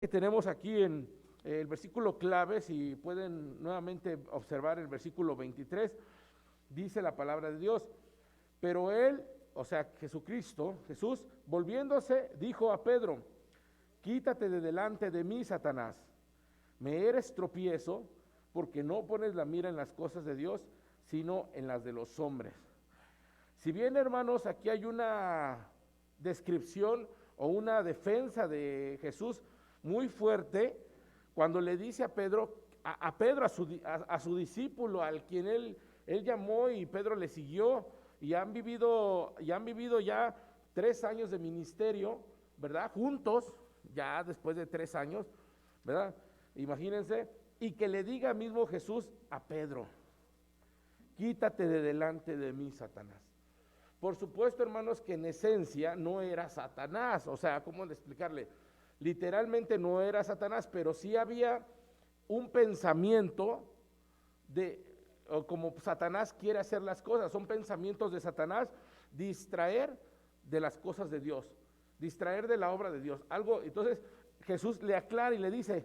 que tenemos aquí en el versículo clave, si pueden nuevamente observar el versículo 23, dice la palabra de Dios, pero él, o sea, Jesús, volviéndose, dijo a Pedro, quítate de delante de mí, Satanás, me eres tropiezo, porque no pones la mira en las cosas de Dios, sino en las de los hombres. Si bien, hermanos, aquí hay una descripción o una defensa de Jesús muy fuerte, cuando le dice a Pedro, a su discípulo, al quien él llamó y Pedro le siguió, y han vivido ya 3 años de ministerio, ¿verdad? Juntos, ya después de 3 años, ¿verdad? Imagínense, y que le diga mismo Jesús a Pedro, quítate de delante de mí, Satanás. Por supuesto, hermanos, que en esencia no era Satanás, o sea, ¿cómo explicarle? Literalmente no era Satanás, pero sí había un pensamiento de, o como Satanás quiere hacer las cosas, son pensamientos de Satanás, distraer de las cosas de Dios, distraer de la obra de Dios, algo. Entonces Jesús le aclara y le dice,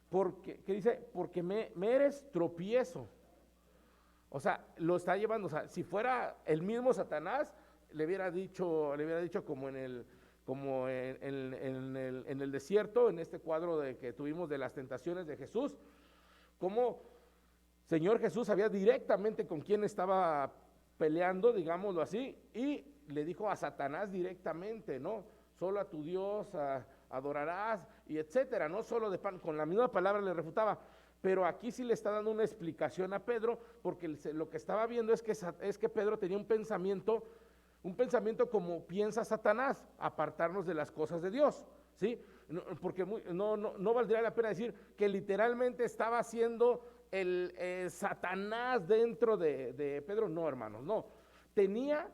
porque me eres tropiezo. O sea, lo está llevando, o sea, si fuera el mismo Satanás, le hubiera dicho como en el desierto, en este cuadro que tuvimos de las tentaciones de Jesús, como Señor Jesús sabía directamente con quién estaba peleando, digámoslo así, y le dijo a Satanás directamente, ¿no? Solo a tu Dios adorarás, y etcétera, no solo de pan, con la misma palabra le refutaba. Pero aquí sí le está dando una explicación a Pedro, porque lo que estaba viendo es que Pedro tenía un pensamiento como piensa Satanás, apartarnos de las cosas de Dios, ¿sí? Porque no valdría la pena decir que literalmente estaba haciendo el Satanás dentro de Pedro, no, hermanos, no. Tenía,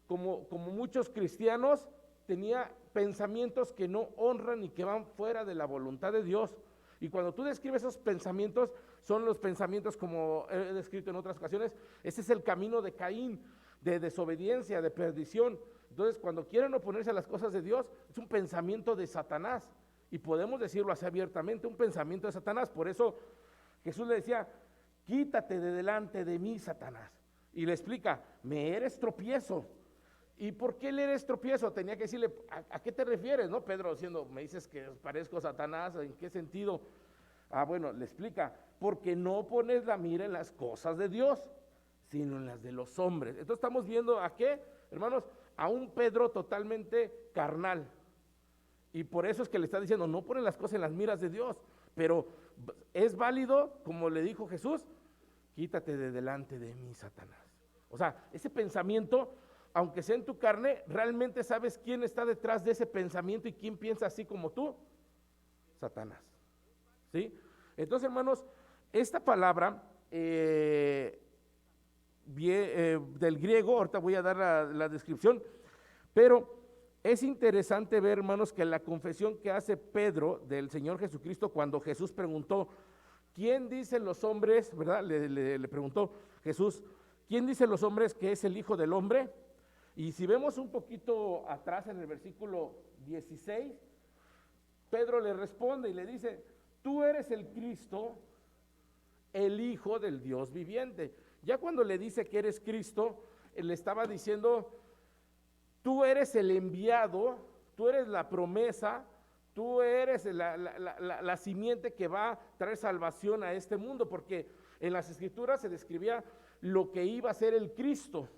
como muchos cristianos, tenía pensamientos que no honran y que van fuera de la voluntad de Dios. Y cuando tú describes esos pensamientos, son los pensamientos, como he descrito en otras ocasiones, ese es el camino de Caín, de desobediencia, de perdición. Entonces, cuando quieren oponerse a las cosas de Dios, es un pensamiento de Satanás. Y podemos decirlo así abiertamente, un pensamiento de Satanás. Por eso Jesús le decía, quítate de delante de mí, Satanás. Y le explica, me eres tropiezo. ¿Y por qué le eres tropiezo? Tenía que decirle, ¿a qué te refieres? ¿No? Pedro diciendo, me dices que parezco Satanás, ¿en qué sentido? Bueno, le explica, porque no pones la mira en las cosas de Dios, sino en las de los hombres. Entonces estamos viendo a qué, hermanos, a un Pedro totalmente carnal. Y por eso es que le está diciendo, no pones las cosas en las miras de Dios, pero es válido, como le dijo Jesús, quítate de delante de mí, Satanás. O sea, ese pensamiento, aunque sea en tu carne, realmente sabes quién está detrás de ese pensamiento y quién piensa así como tú, Satanás. ¿Sí? Entonces, hermanos, esta palabra del griego, ahorita voy a dar la descripción, pero es interesante ver, hermanos, que la confesión que hace Pedro del Señor Jesucristo cuando Jesús preguntó, ¿quién dicen los hombres, verdad? Le preguntó Jesús, ¿quién dicen los hombres que es el Hijo del Hombre? Y si vemos un poquito atrás en el versículo 16, Pedro le responde y le dice, tú eres el Cristo, el Hijo del Dios viviente. Ya cuando le dice que eres Cristo, le estaba diciendo, tú eres el enviado, tú eres la promesa, tú eres la simiente que va a traer salvación a este mundo, porque en las Escrituras se describía lo que iba a ser el Cristo.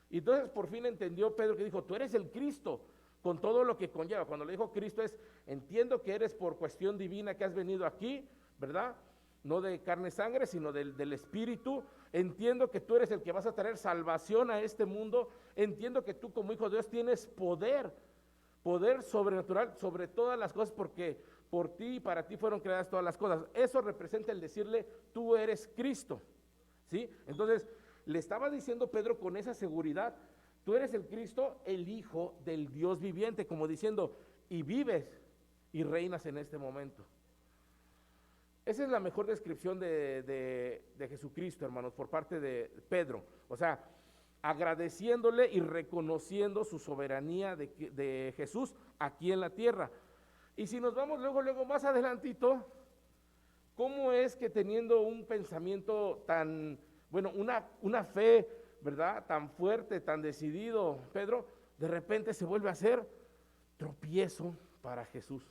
Y entonces por fin entendió Pedro que dijo, tú eres el Cristo, con todo lo que conlleva. Cuando le dijo Cristo es, entiendo que eres por cuestión divina que has venido aquí, ¿verdad? No de carne y sangre, sino del Espíritu. Entiendo que tú eres el que vas a traer salvación a este mundo. Entiendo que tú como hijo de Dios tienes poder sobrenatural sobre todas las cosas, porque por ti y para ti fueron creadas todas las cosas. Eso representa el decirle, tú eres Cristo, ¿sí? Entonces, le estaba diciendo Pedro con esa seguridad, tú eres el Cristo, el Hijo del Dios viviente, como diciendo, y vives y reinas en este momento. Esa es la mejor descripción de Jesucristo, hermanos, por parte de Pedro. O sea, agradeciéndole y reconociendo su soberanía de Jesús aquí en la tierra. Y si nos vamos luego más adelantito, ¿cómo es que teniendo un pensamiento tan, bueno, una fe, ¿verdad? Tan fuerte, tan decidido, Pedro, de repente se vuelve a hacer tropiezo para Jesús?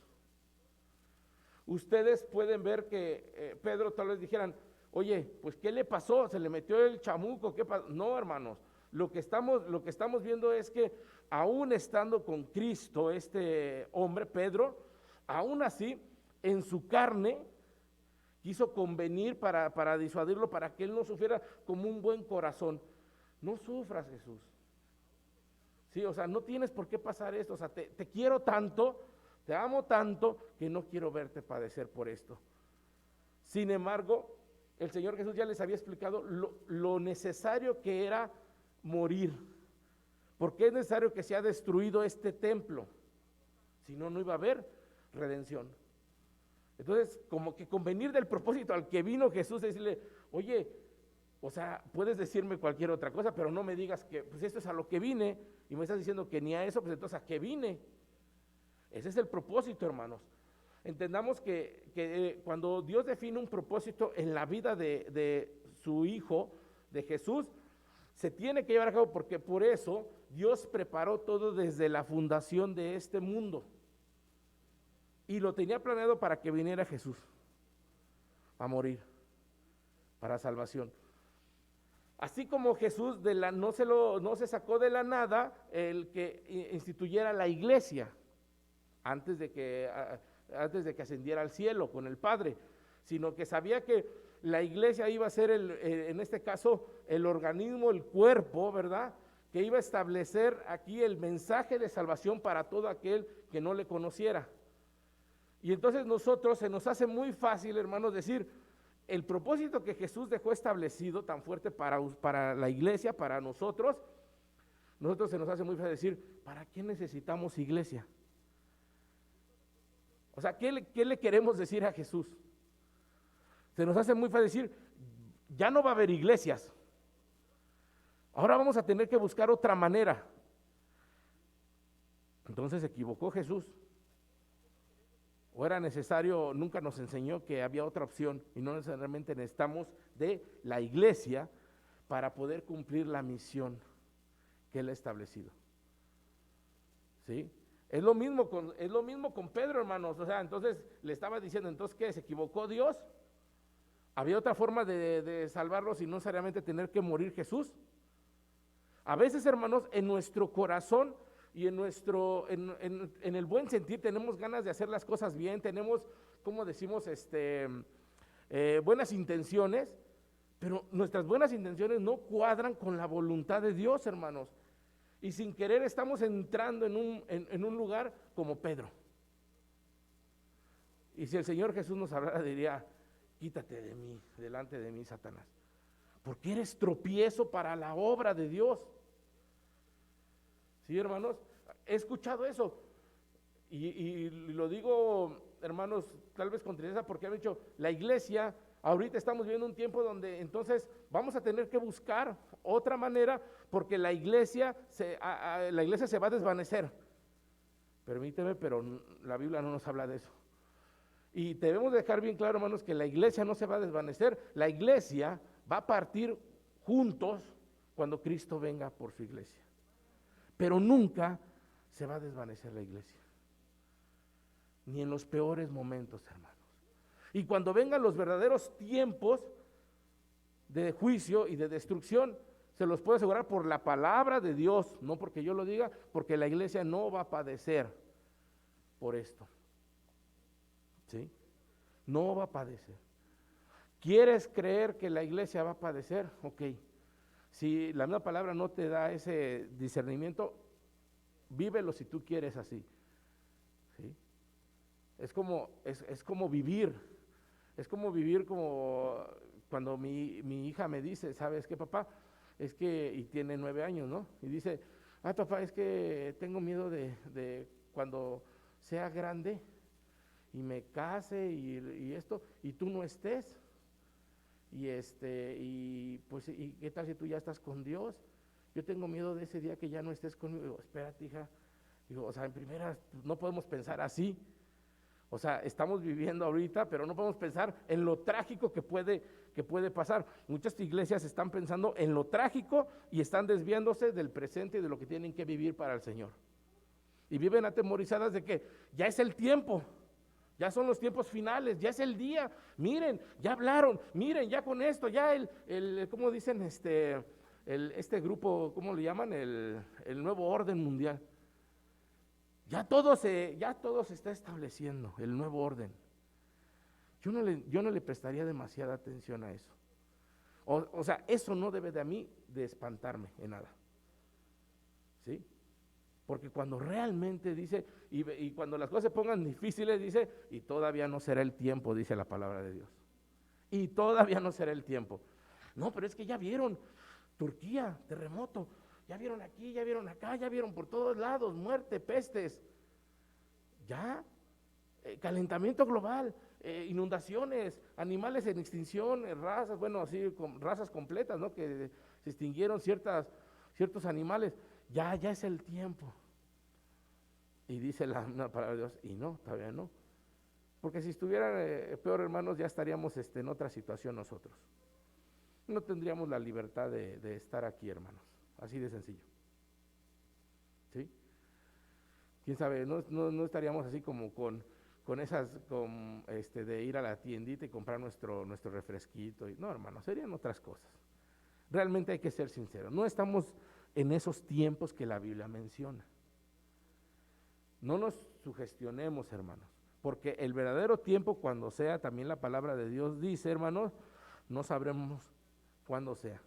Ustedes pueden ver que Pedro tal vez dijeran, oye, pues ¿qué le pasó? ¿Se le metió el chamuco? ¿Qué pasó? No, hermanos, lo que estamos viendo es que aún estando con Cristo, este hombre, Pedro, aún así, en su carne, quiso convenir para disuadirlo, para que él no sufriera, como un buen corazón. No sufras, Jesús. Sí, o sea, no tienes por qué pasar esto, o sea, te quiero tanto, te amo tanto, que no quiero verte padecer por esto. Sin embargo, el Señor Jesús ya les había explicado lo necesario que era morir. Porque es necesario que sea destruido este templo, si no, no iba a haber redención. Entonces, como que convenir del propósito al que vino Jesús, es decirle, oye, o sea, puedes decirme cualquier otra cosa, pero no me digas que, pues esto es a lo que vine, y me estás diciendo que ni a eso, pues entonces ¿a qué vine? Ese es el propósito, hermanos. Entendamos que cuando Dios define un propósito en la vida de su Hijo, de Jesús, se tiene que llevar a cabo, porque por eso Dios preparó todo desde la fundación de este mundo. Y lo tenía planeado para que viniera Jesús a morir, para salvación. Así como Jesús no se sacó de la nada el que instituyera la iglesia antes de que ascendiera al cielo con el Padre, sino que sabía que la iglesia iba a ser en este caso el organismo, el cuerpo, ¿verdad? Que iba a establecer aquí el mensaje de salvación para todo aquel que no le conociera. Y entonces nosotros se nos hace muy fácil, hermanos, decir, el propósito que Jesús dejó establecido tan fuerte para la iglesia, para nosotros se nos hace muy fácil decir, ¿para qué necesitamos iglesia? O sea, ¿qué le queremos decir a Jesús? Se nos hace muy fácil decir, ya no va a haber iglesias. Ahora vamos a tener que buscar otra manera. Entonces se equivocó Jesús. O era necesario, nunca nos enseñó que había otra opción y no necesariamente necesitamos de la iglesia para poder cumplir la misión que él ha establecido. ¿Sí? Es lo mismo con Pedro, hermanos. O sea, entonces le estaba diciendo, entonces ¿qué? ¿Se equivocó Dios? ¿Había otra forma de salvarlos y no necesariamente tener que morir Jesús? A veces, hermanos, en nuestro corazón y en el buen sentir tenemos ganas de hacer las cosas bien, tenemos, como decimos, buenas intenciones, pero nuestras buenas intenciones no cuadran con la voluntad de Dios, hermanos. Y sin querer estamos entrando en un lugar como Pedro. Y si el Señor Jesús nos hablara, diría, quítate de mí, delante de mí, Satanás, porque eres tropiezo para la obra de Dios. Sí, hermanos, he escuchado eso y lo digo, hermanos, tal vez con tristeza, porque han dicho, la iglesia, ahorita estamos viviendo un tiempo donde entonces vamos a tener que buscar otra manera, porque la iglesia se va a desvanecer. Permíteme, pero la Biblia no nos habla de eso. Y debemos dejar bien claro, hermanos, que la iglesia no se va a desvanecer, la iglesia va a partir juntos cuando Cristo venga por su iglesia. Pero nunca se va a desvanecer la iglesia, ni en los peores momentos, hermanos. Y cuando vengan los verdaderos tiempos de juicio y de destrucción, se los puedo asegurar por la palabra de Dios, no porque yo lo diga, porque la iglesia no va a padecer por esto. ¿Sí? No va a padecer. ¿Quieres creer que la iglesia va a padecer? Ok. Si la misma palabra no te da ese discernimiento, vívelo si tú quieres así. ¿Sí? Es como vivir. Es como vivir como cuando mi hija me dice, ¿sabes qué, papá? Es que, y tiene 9 años, ¿no? Y dice, papá, es que tengo miedo de cuando sea grande y me case y esto, y tú no estés. Y pues, ¿y qué tal si tú ya estás con Dios? Yo tengo miedo de ese día que ya no estés conmigo. Digo, espérate, hija. Digo, o sea, en primera, no podemos pensar así. O sea, estamos viviendo ahorita, pero no podemos pensar en lo trágico que puede pasar. Muchas iglesias están pensando en lo trágico y están desviándose del presente y de lo que tienen que vivir para el Señor. Y viven atemorizadas de que ya es el tiempo, ya son los tiempos finales, ya es el día. Miren, ya hablaron, miren, ya con esto, ya ¿cómo dicen este grupo, cómo le llaman? El nuevo orden mundial. Ya todo se está estableciendo, el nuevo orden. Yo no le prestaría demasiada atención a eso. O sea, eso no debe de a mí de espantarme en nada. ¿Sí? Porque cuando realmente dice, y cuando las cosas se pongan difíciles, dice, y todavía no será el tiempo, dice la palabra de Dios. Y todavía no será el tiempo. No, pero es que ya vieron Turquía, terremoto. Ya vieron aquí, ya vieron acá, ya vieron por todos lados, muerte, pestes, ya, calentamiento global, inundaciones, animales en extinción, razas, bueno, así, razas completas, ¿no? Que se extinguieron ciertos animales, ya es el tiempo. Y dice una palabra de Dios, y no, todavía no. Porque si estuviera peor, hermanos, ya estaríamos en otra situación nosotros. No tendríamos la libertad de estar aquí, hermanos. Así de sencillo. ¿Sí? Quién sabe, no estaríamos así como con esas, de ir a la tiendita y comprar nuestro refresquito. No, hermanos, serían otras cosas. Realmente hay que ser sinceros. No estamos en esos tiempos que la Biblia menciona. No nos sugestionemos, hermanos, porque el verdadero tiempo, cuando sea, también la palabra de Dios dice, hermanos, no sabremos cuándo sea,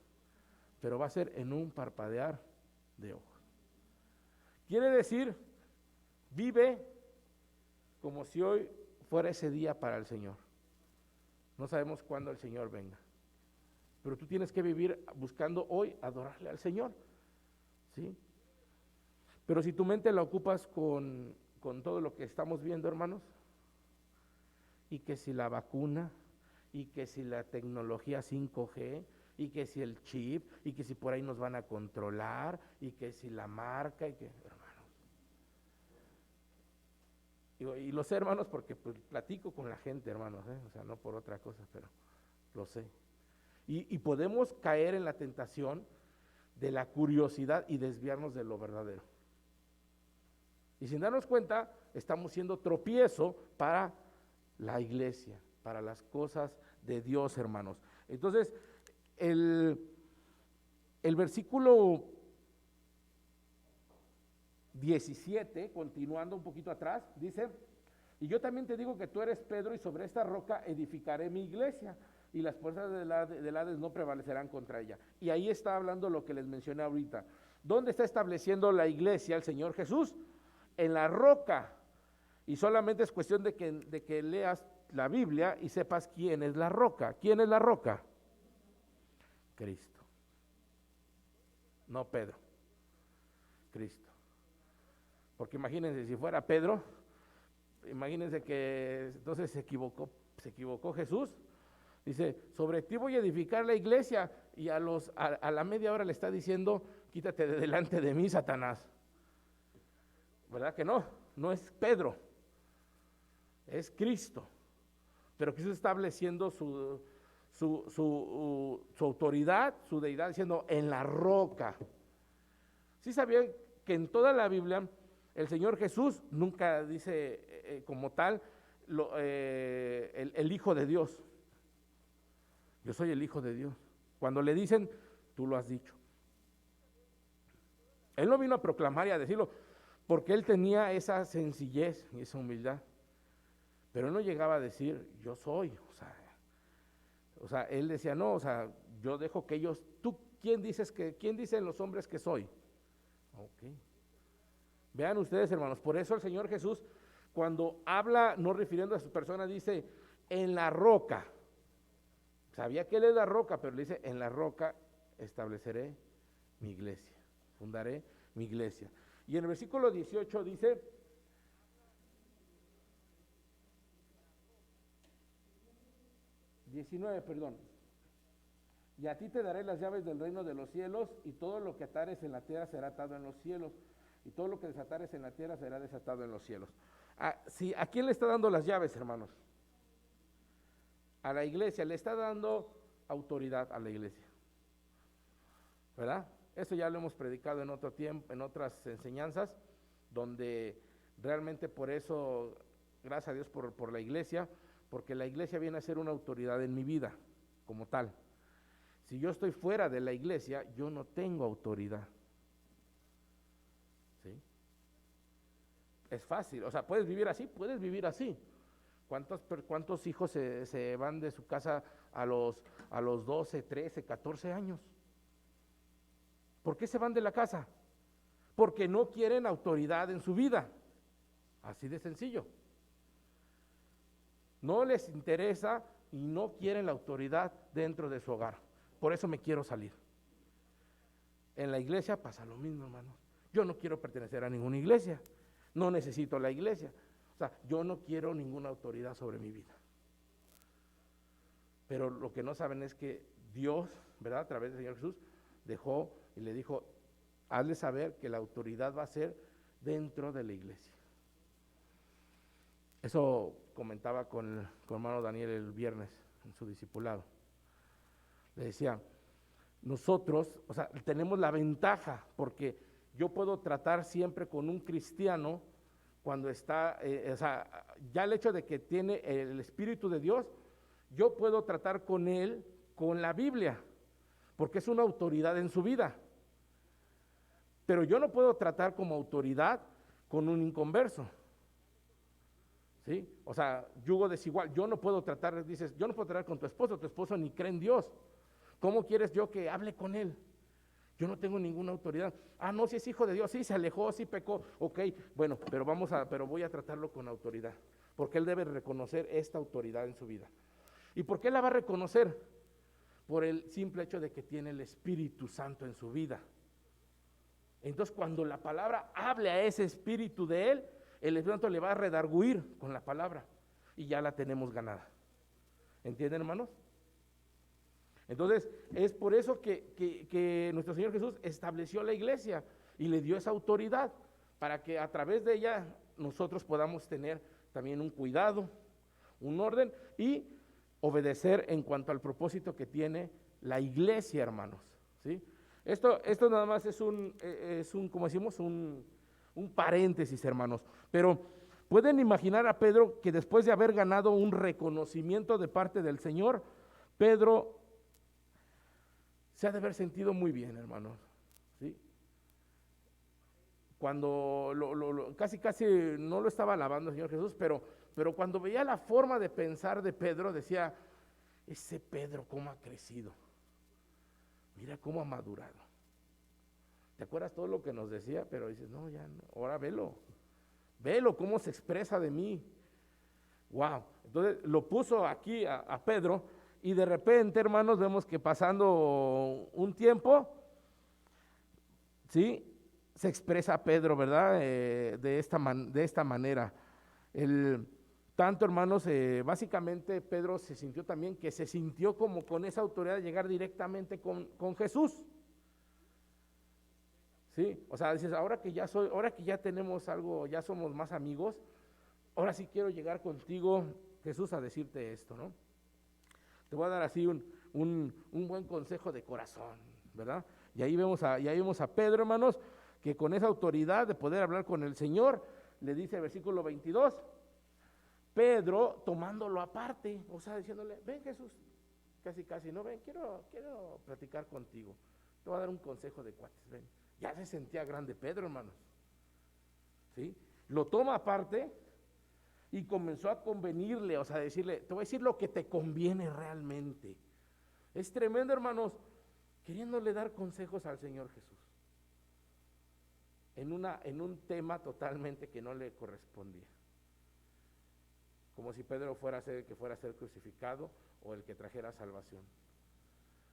pero va a ser en un parpadear de ojos. Quiere decir, vive como si hoy fuera ese día para el Señor. No sabemos cuándo el Señor venga, pero tú tienes que vivir buscando hoy adorarle al Señor, ¿sí? Pero si tu mente la ocupas con todo lo que estamos viendo, hermanos, y que si la vacuna, y que si la tecnología 5G, y que si el chip, y que si por ahí nos van a controlar, y que si la marca, y que, hermanos. Y lo sé, hermanos, porque pues platico con la gente, hermanos, o sea, no por otra cosa, pero lo sé. Y podemos caer en la tentación de la curiosidad y desviarnos de lo verdadero. Y sin darnos cuenta, estamos siendo tropiezo para la iglesia, para las cosas de Dios, hermanos. Entonces, el versículo 17, continuando un poquito atrás, dice, y yo también te digo que tú eres Pedro y sobre esta roca edificaré mi iglesia y las fuerzas del Hades no prevalecerán contra ella. Y ahí está hablando lo que les mencioné ahorita. ¿Dónde está estableciendo la iglesia el Señor Jesús? En la roca. Y solamente es cuestión de que leas la Biblia y sepas quién es la roca. ¿Quién es la roca? Cristo. No Pedro. Cristo. Porque imagínense, si fuera Pedro, imagínense que entonces se equivocó Jesús. Dice, sobre ti voy a edificar la iglesia, y a la media hora le está diciendo, quítate de delante de mí, Satanás. ¿Verdad que no? No es Pedro, es Cristo. Pero Cristo está estableciendo su autoridad, su deidad, diciendo, en la roca. ¿Sí sabían que en toda la Biblia el Señor Jesús nunca dice como tal el Hijo de Dios? Yo soy el Hijo de Dios. Cuando le dicen, tú lo has dicho. Él no vino a proclamar y a decirlo, porque él tenía esa sencillez y esa humildad. Pero él no llegaba a decir, yo soy. O sea, él decía, no, o sea, yo dejo que ellos, ¿quién dicen los hombres que soy? Ok. Vean ustedes, hermanos, por eso el Señor Jesús, cuando habla, no refiriendo a su persona, dice, en la roca. Sabía que él es la roca, pero le dice, en la roca estableceré mi iglesia, fundaré mi iglesia. Y en el versículo 18 dice, 19, perdón, y a ti te daré las llaves del reino de los cielos, y todo lo que atares en la tierra será atado en los cielos, y todo lo que desatares en la tierra será desatado en los cielos. ¿A quién le está dando las llaves, hermanos? A la iglesia, le está dando autoridad a la iglesia, ¿verdad? Eso ya lo hemos predicado en otro tiempo, en otras enseñanzas, donde realmente por eso, gracias a Dios por la iglesia, porque la iglesia viene a ser una autoridad en mi vida, como tal. Si yo estoy fuera de la iglesia, yo no tengo autoridad. ¿Sí? Es fácil, o sea, puedes vivir así. ¿Cuántos hijos se van de su casa a los 12, 13, 14 años? ¿Por qué se van de la casa? Porque no quieren autoridad en su vida. Así de sencillo. No les interesa y no quieren la autoridad dentro de su hogar. Por eso me quiero salir. En la iglesia pasa lo mismo, hermanos. Yo no quiero pertenecer a ninguna iglesia. No necesito la iglesia. O sea, yo no quiero ninguna autoridad sobre mi vida. Pero lo que no saben es que Dios, ¿verdad? A través del Señor Jesús, dejó y le dijo, hazle saber que la autoridad va a ser dentro de la iglesia. Eso comentaba con hermano Daniel el viernes en su discipulado. Le decía, nosotros, o sea, tenemos la ventaja, porque yo puedo tratar siempre con un cristiano cuando está, o sea, ya el hecho de que tiene el Espíritu de Dios, yo puedo tratar con él con la Biblia, porque es una autoridad en su vida. Pero yo no puedo tratar como autoridad con un inconverso. ¿Sí? O sea, yugo desigual. Yo no puedo tratar, dices, yo no puedo tratar con tu esposo ni cree en Dios. ¿Cómo quieres yo que hable con él? Yo no tengo ninguna autoridad. No, si es hijo de Dios, sí se alejó, sí pecó, ok, bueno, pero voy a tratarlo con autoridad, porque él debe reconocer esta autoridad en su vida. ¿Y por qué la va a reconocer? Por el simple hecho de que tiene el Espíritu Santo en su vida. Entonces, cuando la palabra hable a ese espíritu de él, el Espíritu Santo le va a redarguir con la palabra y ya la tenemos ganada. ¿Entienden, hermanos? Entonces, es por eso que nuestro Señor Jesús estableció la iglesia y le dio esa autoridad para que a través de ella nosotros podamos tener también un cuidado, un orden y obedecer en cuanto al propósito que tiene la iglesia, hermanos, ¿sí? Esto nada más es un como decimos, un paréntesis, hermanos, pero pueden imaginar a Pedro que después de haber ganado un reconocimiento de parte del Señor, Pedro se ha de haber sentido muy bien, hermanos, ¿sí? Cuando casi no lo estaba alabando el Señor Jesús, pero cuando veía la forma de pensar de Pedro, decía, ese Pedro cómo ha crecido, mira cómo ha madurado. ¿Te acuerdas todo lo que nos decía? Pero dices, no, ya no, ahora velo cómo se expresa de mí. Wow, entonces lo puso aquí a Pedro y de repente, hermanos, vemos que pasando un tiempo, ¿sí? Se expresa Pedro, ¿verdad? De esta manera. Tanto, hermanos, básicamente Pedro se sintió también que se sintió como con esa autoridad de llegar directamente con Jesús. ¿Sí? O sea, dices, ahora que ya tenemos algo, ya somos más amigos, ahora sí quiero llegar contigo, Jesús, a decirte esto, ¿no? Te voy a dar así un buen consejo de corazón, ¿verdad? Y ahí vemos a Pedro, hermanos, que con esa autoridad de poder hablar con el Señor, le dice el versículo 22, Pedro tomándolo aparte, o sea, diciéndole, ven Jesús, casi, no, ven, quiero platicar contigo, te voy a dar un consejo de cuates, ven. Ya se sentía grande Pedro, hermanos, ¿sí? Lo toma aparte y comenzó a convenirle, o sea, decirle, te voy a decir lo que te conviene realmente. Es tremendo, hermanos, queriéndole dar consejos al Señor Jesús en un tema totalmente que no le correspondía, como si Pedro fuera a ser crucificado o el que trajera salvación.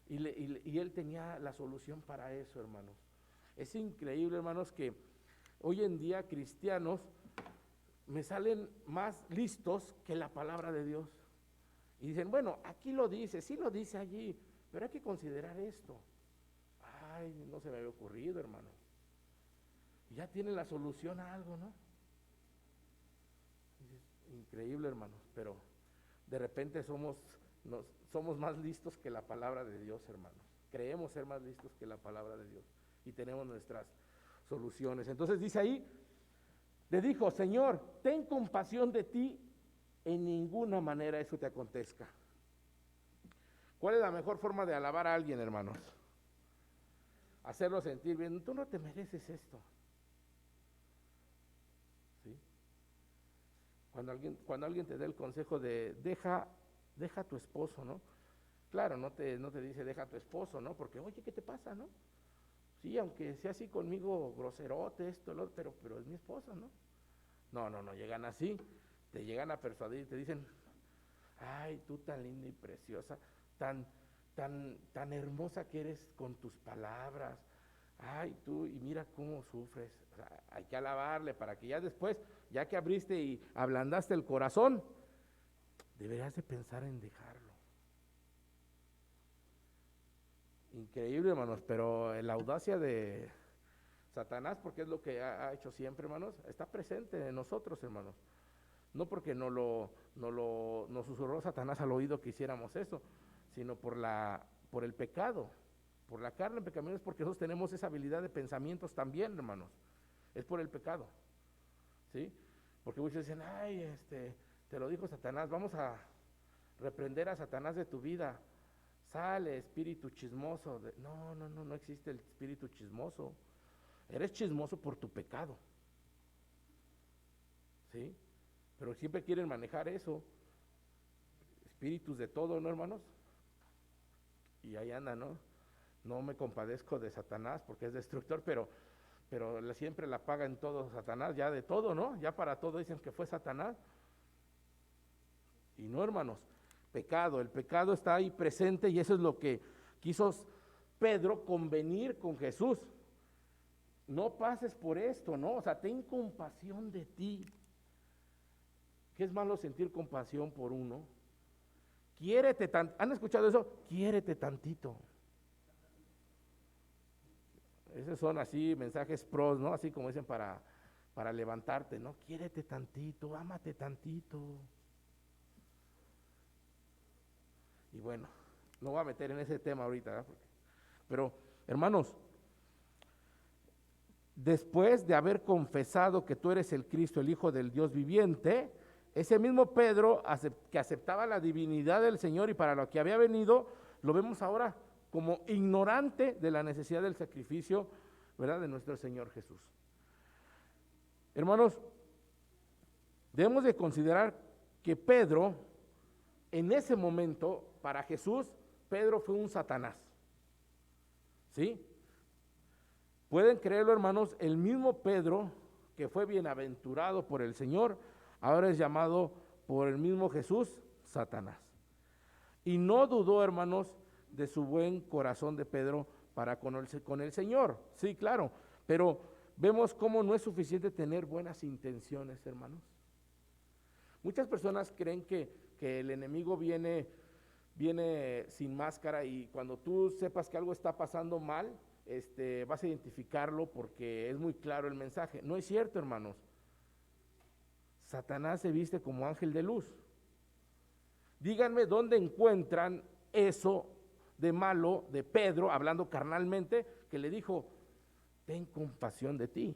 Y él tenía la solución para eso, hermanos. Es increíble, hermanos, que hoy en día cristianos me salen más listos que la palabra de Dios. Y dicen, bueno, aquí lo dice, sí lo dice allí, pero hay que considerar esto. Ay, no se me había ocurrido, hermano. Ya tiene la solución a algo, ¿no? Increíble, hermanos, pero de repente somos más listos que la palabra de Dios, hermanos. Creemos ser más listos que la palabra de Dios y tenemos nuestras soluciones. Entonces dice ahí, le dijo: Señor, ten compasión de ti, en ninguna manera eso te acontezca. ¿Cuál es la mejor forma de alabar a alguien, hermanos? Hacerlo sentir bien. Tú no te mereces esto. ¿Sí? Cuando alguien te da el consejo de deja a tu esposo, ¿no? Claro, no te dice deja a tu esposo, ¿no? Porque, oye, ¿qué te pasa, no? Sí, aunque sea así conmigo, groserote, esto, lo otro, pero es mi esposo, ¿no? No, llegan así, te llegan a persuadir, te dicen, ay, tú tan linda y preciosa, tan hermosa que eres con tus palabras, ay, tú, y mira cómo sufres. O sea, hay que alabarle para que ya después, ya que abriste y ablandaste el corazón, deberías de pensar en dejarlo. Increíble, hermanos, pero la audacia de Satanás, porque es lo que ha hecho siempre, hermanos, está presente en nosotros, hermanos. No porque nos susurró Satanás al oído que hiciéramos eso, sino por el pecado, por la carne pecaminosa, es porque nosotros tenemos esa habilidad de pensamientos también, hermanos. Es por el pecado, ¿sí? Porque muchos dicen, ay, te lo dijo Satanás, vamos a reprender a Satanás de tu vida. Sale, espíritu chismoso. No existe el espíritu chismoso. Eres chismoso por tu pecado, ¿sí? Pero siempre quieren manejar eso. Espíritus de todo, ¿no, hermanos? Y ahí anda, ¿no? No me compadezco de Satanás porque es destructor, pero siempre la paga en todo Satanás, ya de todo, ¿no? Ya para todo dicen que fue Satanás. Y no, hermanos, el pecado está ahí presente y eso es lo que quiso Pedro convenir con Jesús. No pases por esto, ¿no? O sea, ten compasión de ti. ¿Qué es malo sentir compasión por uno? Quiérete ¿han escuchado eso? Quiérete tantito. Esos son así mensajes pros, ¿no? Así como dicen para levantarte, ¿no? Quiérete tantito, ámate tantito. Y bueno, no voy a meter en ese tema ahorita, ¿verdad? Pero, hermanos, después de haber confesado que tú eres el Cristo, el Hijo del Dios viviente, ese mismo Pedro que aceptaba la divinidad del Señor y para lo que había venido, lo vemos ahora como ignorante de la necesidad del sacrificio, ¿verdad?, de nuestro Señor Jesús. Hermanos, debemos de considerar que Pedro, en ese momento, para Jesús, Pedro fue un Satanás. ¿Sí? Pueden creerlo, hermanos, el mismo Pedro que fue bienaventurado por el Señor, ahora es llamado por el mismo Jesús Satanás. Y no dudó, hermanos, de su buen corazón de Pedro para con el Señor. Sí, claro, pero vemos cómo no es suficiente tener buenas intenciones, hermanos. Muchas personas creen que el enemigo viene sin máscara y cuando tú sepas que algo está pasando mal, vas a identificarlo porque es muy claro el mensaje. No es cierto, hermanos. Satanás se viste como ángel de luz. Díganme dónde encuentran eso de malo de Pedro, hablando carnalmente, que le dijo, ten compasión de ti.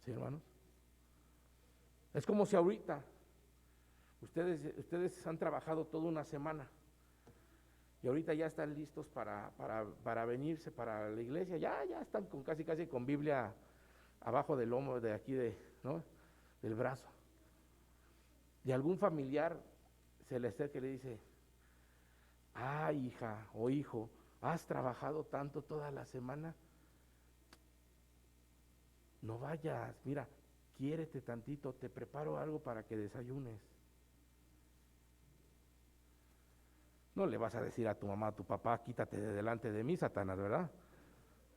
¿Sí, hermanos? Es como si ahorita ustedes han trabajado toda una semana y ahorita ya están listos para venirse para la iglesia, ya están casi con Biblia abajo del lomo de aquí, ¿no?, del brazo. Y algún familiar se le acerca y le dice, hija o hijo, ¿has trabajado tanto toda la semana? No vayas, mira, quiérete tantito, te preparo algo para que desayunes. No le vas a decir a tu mamá, a tu papá, quítate de delante de mí, Satanás, ¿verdad?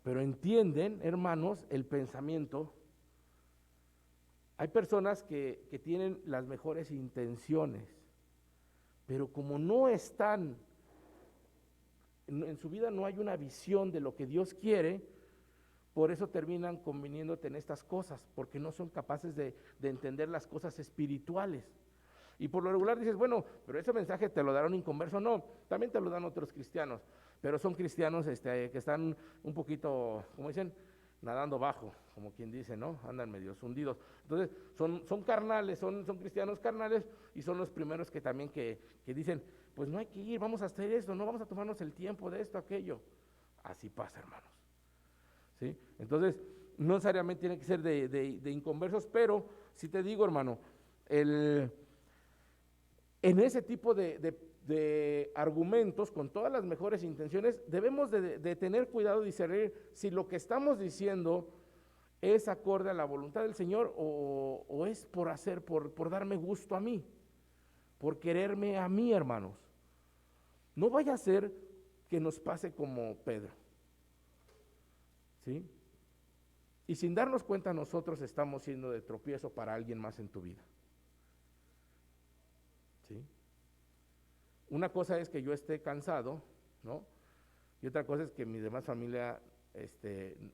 Pero entienden, hermanos, el pensamiento. Hay personas que tienen las mejores intenciones, pero como no están, en su vida no hay una visión de lo que Dios quiere, por eso terminan conviniéndote en estas cosas, porque no son capaces de entender las cosas espirituales. Y por lo regular dices, bueno, pero ese mensaje te lo dará un inconverso. No, también te lo dan otros cristianos, pero son cristianos que están un poquito, como dicen, nadando bajo, como quien dice, ¿no? Andan medios hundidos. Entonces, son carnales, son cristianos carnales, y son los primeros que también que dicen, pues no hay que ir, vamos a hacer esto, no vamos a tomarnos el tiempo de esto, aquello. Así pasa, hermanos. ¿Sí? Entonces, no necesariamente tiene que ser de inconversos, pero si te digo, hermano, en ese tipo de argumentos, con todas las mejores intenciones, debemos de tener cuidado de discernir si lo que estamos diciendo es acorde a la voluntad del Señor o es por darme gusto a mí, por quererme a mí, hermanos. No vaya a ser que nos pase como Pedro, ¿sí? Y sin darnos cuenta nosotros estamos siendo de tropiezo para alguien más en tu vida, ¿sí? Una cosa es que yo esté cansado, ¿no? Y otra cosa es que mi demás familia,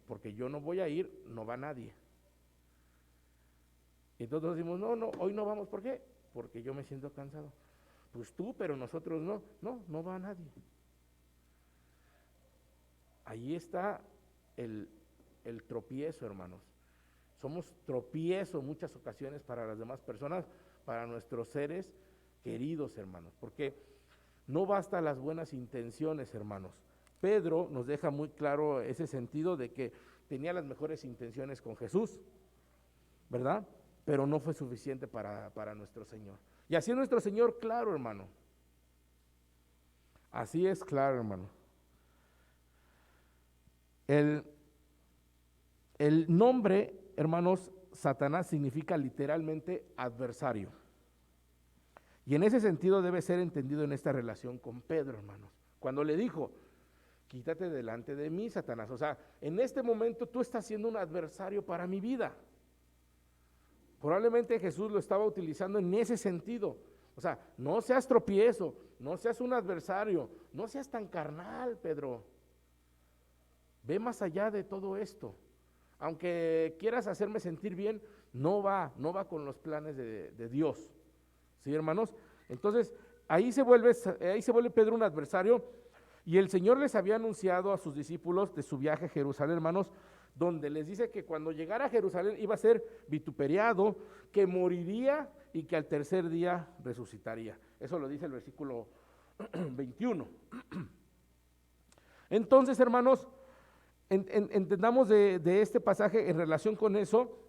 porque yo no voy a ir, no va nadie. Y entonces decimos, no, hoy no vamos, ¿por qué? Porque yo me siento cansado. Pues tú, pero nosotros no va nadie. Ahí está el tropiezo, hermanos. Somos tropiezo en muchas ocasiones para las demás personas, para nuestros seres queridos, hermanos, porque no basta las buenas intenciones, hermanos. Pedro nos deja muy claro ese sentido de que tenía las mejores intenciones con Jesús, ¿verdad? Pero no fue suficiente para nuestro Señor. Y así es nuestro Señor, claro, hermano. Así es, claro, hermano. El nombre, hermanos, Satanás significa literalmente adversario. Y en ese sentido debe ser entendido en esta relación con Pedro, hermanos. Cuando le dijo, quítate delante de mí, Satanás. O sea, en este momento tú estás siendo un adversario para mi vida. Probablemente Jesús lo estaba utilizando en ese sentido. O sea, no seas tropiezo, no seas un adversario, no seas tan carnal, Pedro. Ve más allá de todo esto. Aunque quieras hacerme sentir bien, no va con los planes de Dios. ¿Sí, hermanos? Entonces, ahí se vuelve Pedro un adversario, y el Señor les había anunciado a sus discípulos de su viaje a Jerusalén, hermanos, donde les dice que cuando llegara a Jerusalén iba a ser vituperiado, que moriría y que al tercer día resucitaría. Eso lo dice el versículo 21. Entonces, hermanos, entendamos de este pasaje en relación con eso.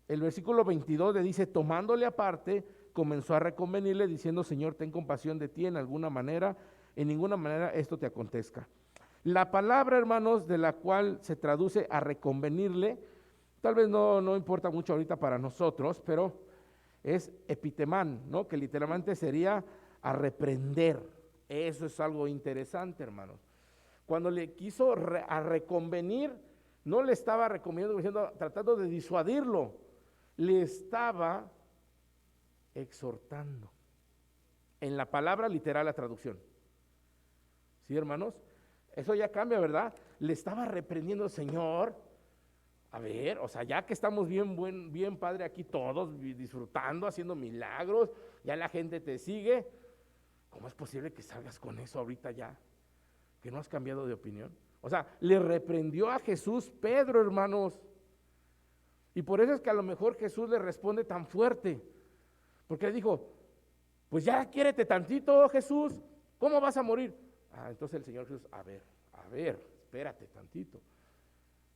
El versículo 22 le dice, tomándole aparte, comenzó a reconvenirle diciendo, Señor, ten compasión de ti en ninguna manera esto te acontezca. La palabra, hermanos, de la cual se traduce a reconvenirle, tal vez no importa mucho ahorita para nosotros, pero es epitemán, ¿no? Que literalmente sería a reprender. Eso es algo interesante, hermanos. Cuando le quiso a reconvenir, no le estaba recomendando, tratando de disuadirlo, le estaba exhortando. En la palabra literal la traducción. ¿Sí, hermanos? Eso ya cambia, ¿verdad? Le estaba reprendiendo, Señor, a ver, o sea, ya que estamos bien padre aquí todos, disfrutando, haciendo milagros, ya la gente te sigue, ¿cómo es posible que salgas con eso ahorita ya? ¿Que no has cambiado de opinión? O sea, le reprendió a Jesús Pedro, hermanos. Y por eso es que a lo mejor Jesús le responde tan fuerte, porque le dijo, pues ya quiérete tantito, Jesús, ¿cómo vas a morir? Entonces el Señor Jesús, a ver, espérate tantito,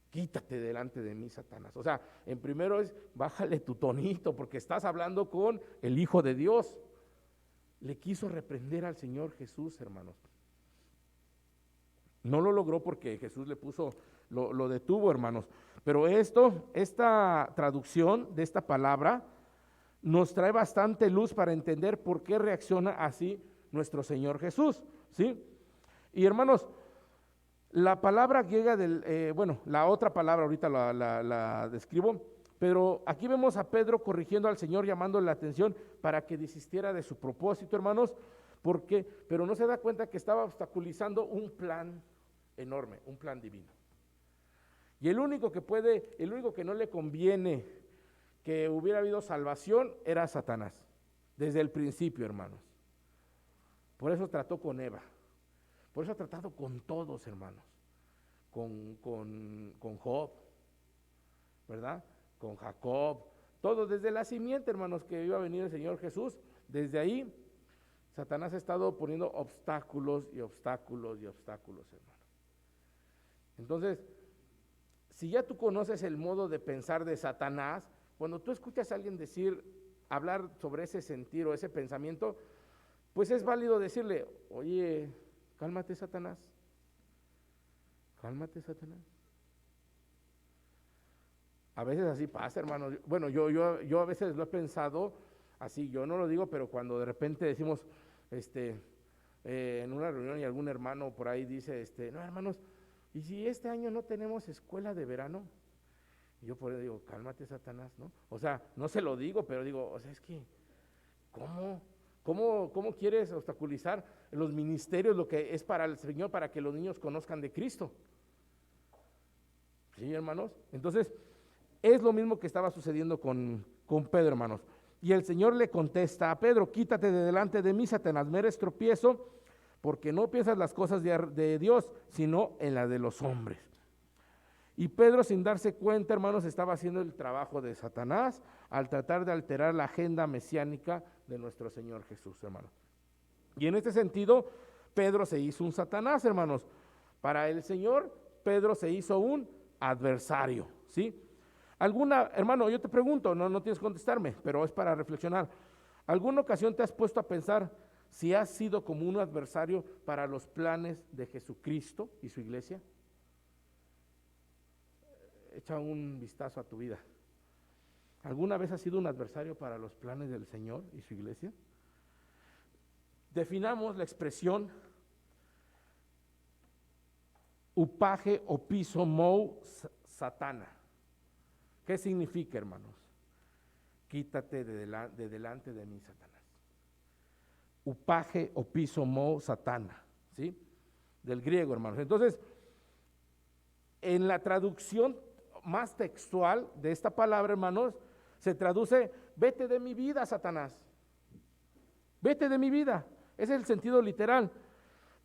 quítate delante de mí, Satanás. O sea, en primero es, bájale tu tonito, porque estás hablando con el Hijo de Dios. Le quiso reprender al Señor Jesús, hermanos. No lo logró porque Jesús le puso, lo detuvo, hermanos. Pero esta traducción de esta palabra nos trae bastante luz para entender por qué reacciona así nuestro Señor Jesús, ¿sí? Y hermanos, la palabra griega la otra palabra ahorita la describo, pero aquí vemos a Pedro corrigiendo al Señor, llamándole la atención para que desistiera de su propósito, hermanos, pero no se da cuenta que estaba obstaculizando un plan enorme, un plan divino. Y el único que no le conviene que hubiera habido salvación era Satanás, desde el principio, hermanos. Por eso trató con Eva, por eso ha tratado con todos, hermanos, con Job, ¿verdad? Con Jacob, todo desde la simiente, hermanos, que iba a venir el Señor Jesús. Desde ahí, Satanás ha estado poniendo obstáculos y obstáculos y obstáculos, hermanos. Entonces, si ya tú conoces el modo de pensar de Satanás, cuando tú escuchas a alguien hablar sobre ese sentir o ese pensamiento, pues es válido decirle, oye, cálmate, Satanás. Cálmate, Satanás. A veces así pasa, hermano. Bueno, yo a veces lo he pensado así, yo no lo digo, pero cuando de repente decimos, en una reunión y algún hermano por ahí dice, no, hermanos, ¿y si este año no tenemos escuela de verano? Y yo por eso digo, cálmate, Satanás, ¿no? O sea, no se lo digo, pero digo, o sea, es que, ¿cómo quieres obstaculizar los ministerios, lo que es para el Señor, para que los niños conozcan de Cristo? ¿Sí, hermanos? Entonces, es lo mismo que estaba sucediendo con Pedro, hermanos. Y el Señor le contesta a Pedro, quítate de delante de mí, Satanás, me eres tropiezo, porque no piensas las cosas de Dios, sino en las de los hombres. Y Pedro, sin darse cuenta, hermanos, estaba haciendo el trabajo de Satanás al tratar de alterar la agenda mesiánica de nuestro Señor Jesús, hermanos. Y en este sentido, Pedro se hizo un Satanás, hermanos. Para el Señor, Pedro se hizo un adversario, ¿sí? Hermano, yo te pregunto, no tienes que contestarme, pero es para reflexionar. ¿Alguna ocasión te has puesto a pensar si has sido como un adversario para los planes de Jesucristo y su iglesia? Echa un vistazo a tu vida. ¿Alguna vez has sido un adversario para los planes del Señor y su iglesia? Definamos la expresión upage opiso mou satana. ¿Qué significa, hermanos? Quítate de delante de mí, Satanás. Upage opiso mou satana, ¿sí? Del griego, hermanos. Entonces, en la traducción más textual de esta palabra, hermanos, se traduce, vete de mi vida, Satanás. Vete de mi vida. Ese es el sentido literal.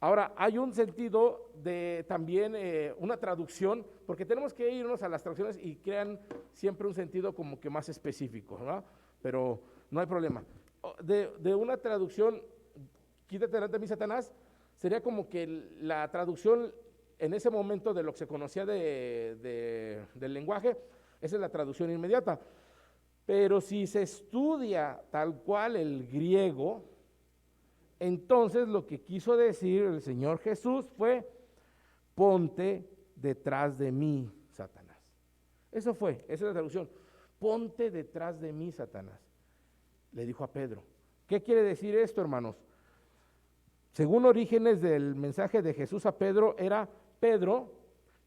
Ahora, hay un sentido de también una traducción, porque tenemos que irnos a las traducciones y crean siempre un sentido como que más específico, ¿no? Pero no hay problema. De una traducción, quítate delante de mí, Satanás, sería como que la traducción en ese momento de lo que se conocía del lenguaje, esa es la traducción inmediata. Pero si se estudia tal cual el griego, entonces lo que quiso decir el Señor Jesús fue, ponte detrás de mí, Satanás. Esa es la traducción. Ponte detrás de mí, Satanás. Le dijo a Pedro. ¿Qué quiere decir esto, hermanos? Según Orígenes del mensaje de Jesús a Pedro, era, Pedro,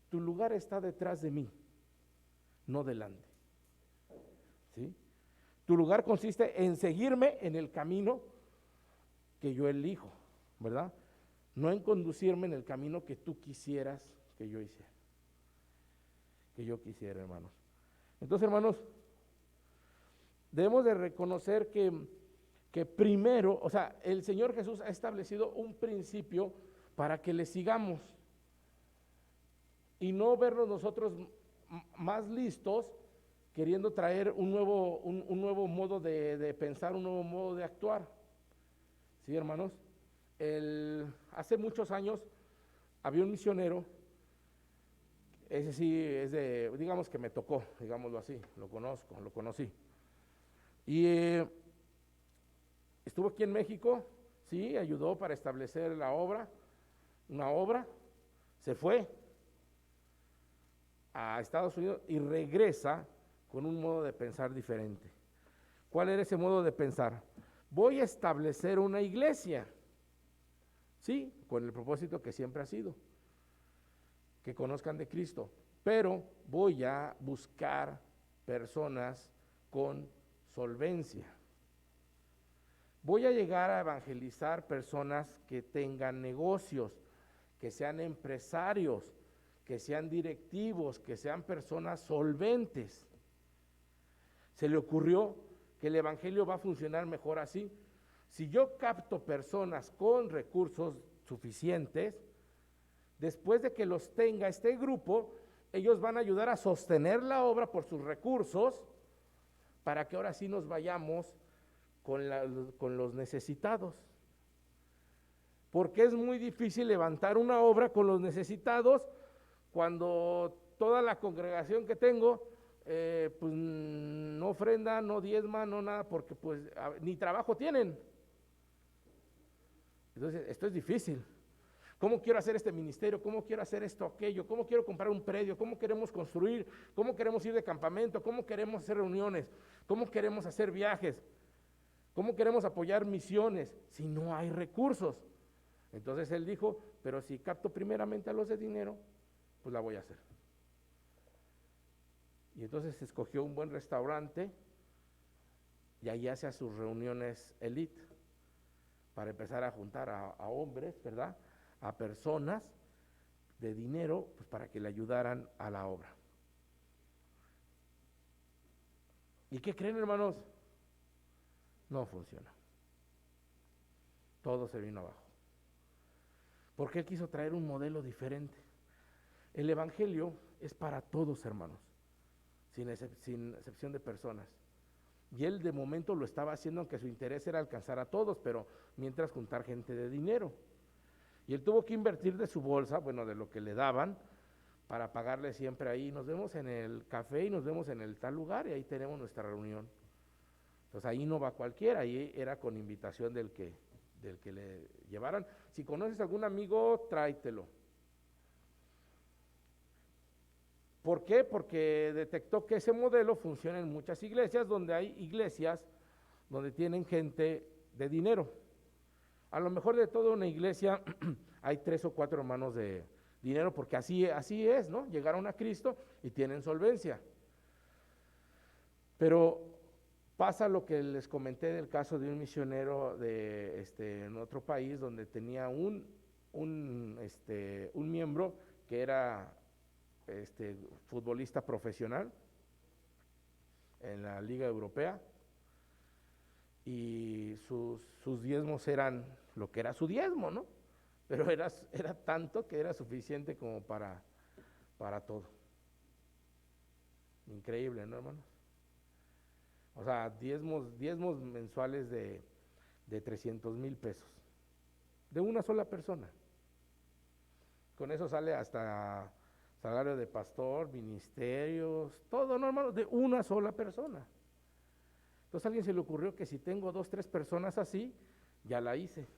tu lugar está detrás de mí, no delante. ¿Sí? Tu lugar consiste en seguirme en el camino que yo elijo, ¿verdad? No en conducirme en el camino que tú quisieras que yo hiciera. Que yo quisiera, hermanos. Entonces, hermanos, debemos de reconocer que primero, o sea, el Señor Jesús ha establecido un principio para que le sigamos y no vernos nosotros más listos queriendo traer un nuevo modo de pensar, un nuevo modo de actuar. ¿Sí, hermanos? Hace muchos años había un misionero, ese sí es digamos que me tocó, digámoslo así, lo conocí. Y estuvo aquí en México, sí, ayudó para establecer una obra, se fue a Estados Unidos y regresa con un modo de pensar diferente. ¿Cuál era ese modo de pensar? Voy a establecer una iglesia, sí, con el propósito que siempre ha sido, que conozcan de Cristo, pero voy a buscar personas con solvencia. Voy a llegar a evangelizar personas que tengan negocios, que sean empresarios, que sean directivos, que sean personas solventes. Se le ocurrió que el evangelio va a funcionar mejor así. Si yo capto personas con recursos suficientes, después de que los tenga este grupo, ellos van a ayudar a sostener la obra por sus recursos, para que ahora sí nos vayamos con los necesitados. Porque es muy difícil levantar una obra con los necesitados cuando toda la congregación que tengo pues no ofrenda, no diezma, no nada, porque pues ni trabajo tienen. Entonces esto es difícil. ¿Cómo quiero hacer este ministerio? ¿Cómo quiero hacer esto, aquello? ¿Cómo quiero comprar un predio? ¿Cómo queremos construir? ¿Cómo queremos ir de campamento? ¿Cómo queremos hacer reuniones? ¿Cómo queremos hacer viajes? ¿Cómo queremos apoyar misiones si no hay recursos? Entonces él dijo, pero si capto primeramente a los de dinero, pues la voy a hacer. Y entonces escogió un buen restaurante y ahí hace sus reuniones elite para empezar a juntar a hombres, ¿verdad?, a personas de dinero, pues para que le ayudaran a la obra. ¿Y qué creen, hermanos? No funciona. Todo se vino abajo. Porque él quiso traer un modelo diferente. El evangelio es para todos, hermanos, sin excepción de personas. Y él de momento lo estaba haciendo, aunque su interés era alcanzar a todos, pero mientras juntar gente de dinero. Y él tuvo que invertir de su bolsa, bueno, de lo que le daban, para pagarle siempre ahí, nos vemos en el café y nos vemos en el tal lugar y ahí tenemos nuestra reunión. Entonces ahí no va cualquiera, ahí era con invitación del que le llevaran. Si conoces a algún amigo, tráetelo. ¿Por qué? Porque detectó que ese modelo funciona en muchas iglesias, donde hay iglesias donde tienen gente de dinero. A lo mejor de toda una iglesia hay 3 o 4 hermanos de dinero, porque así es, ¿no? Llegaron a Cristo y tienen solvencia. Pero pasa lo que les comenté del caso de un misionero en otro país, donde tenía un miembro que era futbolista profesional en la Liga Europea, y sus diezmos eran lo que era su diezmo, ¿no? Pero era tanto que era suficiente como para todo. Increíble, ¿no, hermanos? O sea, diezmos mensuales de 300,000 pesos, de una sola persona. Con eso sale hasta salario de pastor, ministerios, todo, ¿no, hermanos? De una sola persona. Entonces a alguien se le ocurrió que si tengo 2, 3 personas así, ya la hice.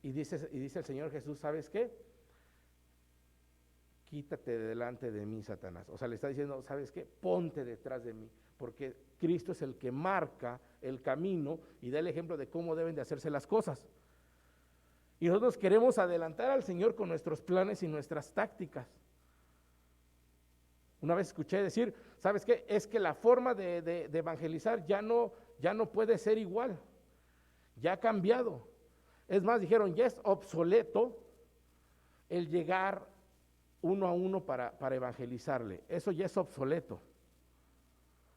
Y dice el Señor Jesús, ¿sabes qué? Quítate de delante de mí, Satanás. O sea, le está diciendo, ¿sabes qué? Ponte detrás de mí, porque Cristo es el que marca el camino y da el ejemplo de cómo deben de hacerse las cosas. Y nosotros queremos adelantar al Señor con nuestros planes y nuestras tácticas. Una vez escuché decir, ¿sabes qué? Es que la forma de evangelizar ya no puede ser igual, ya ha cambiado. Es más, dijeron, ya es obsoleto el llegar uno a uno para evangelizarle. Eso ya es obsoleto.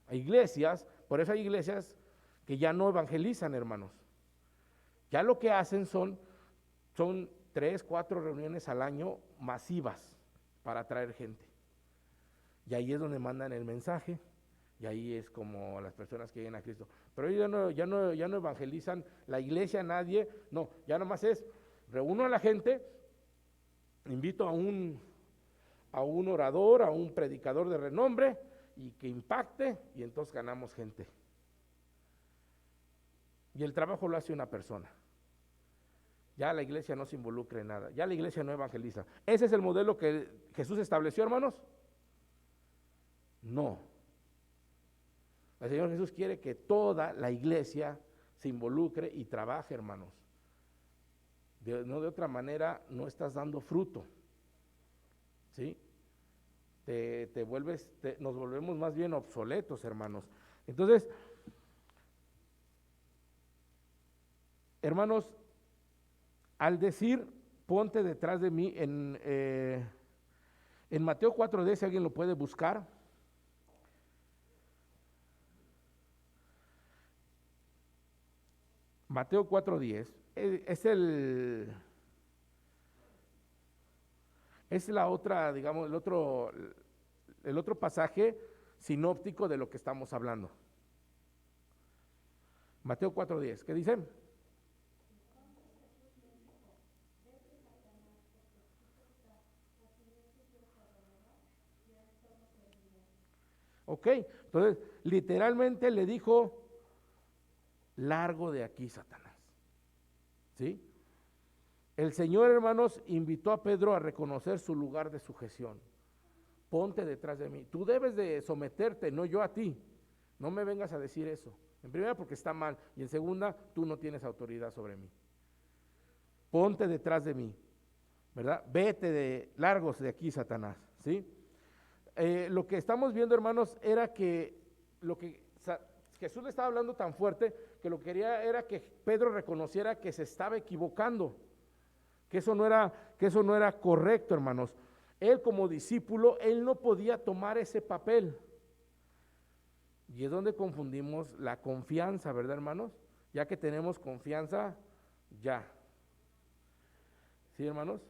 Hay iglesias, por eso hay iglesias que ya no evangelizan, hermanos. Ya lo que hacen son 3, 4 reuniones al año masivas para atraer gente. Y ahí es donde mandan el mensaje, y ahí es como las personas que llegan a Cristo. Pero ellos ya no evangelizan la iglesia, nadie, no, ya nomás es, reúno a la gente, invito a un orador, a un predicador de renombre, y que impacte, y entonces ganamos gente. Y el trabajo lo hace una persona. Ya la iglesia no se involucra en nada, ya la iglesia no evangeliza. ¿Ese es el modelo que Jesús estableció, hermanos? No. El Señor Jesús quiere que toda la iglesia se involucre y trabaje, hermanos. No de otra manera no estás dando fruto. ¿Sí? Nos volvemos más bien obsoletos, hermanos. Entonces, hermanos, al decir ponte detrás de mí en Mateo 4:10, si alguien lo puede buscar. Mateo 4:10 es la otra, digamos, el otro pasaje sinóptico de lo que estamos hablando. Mateo 4:10, ¿qué dice? Ok, entonces literalmente le dijo, largo de aquí, Satanás. ¿Sí? El Señor, hermanos, invitó a Pedro a reconocer su lugar de sujeción. Ponte detrás de mí. Tú debes de someterte, no yo a ti. No me vengas a decir eso. En primera, porque está mal. Y en segunda, tú no tienes autoridad sobre mí. Ponte detrás de mí, ¿verdad? Vete de largos de aquí, Satanás. ¿Sí? Lo que estamos viendo, hermanos, era que Jesús le estaba hablando tan fuerte que lo que quería era que Pedro reconociera que se estaba equivocando, que eso no era correcto, hermanos. Él como discípulo, él no podía tomar ese papel. Y es donde confundimos la confianza, ¿verdad, hermanos? Ya que tenemos confianza, ya. ¿Sí, hermanos?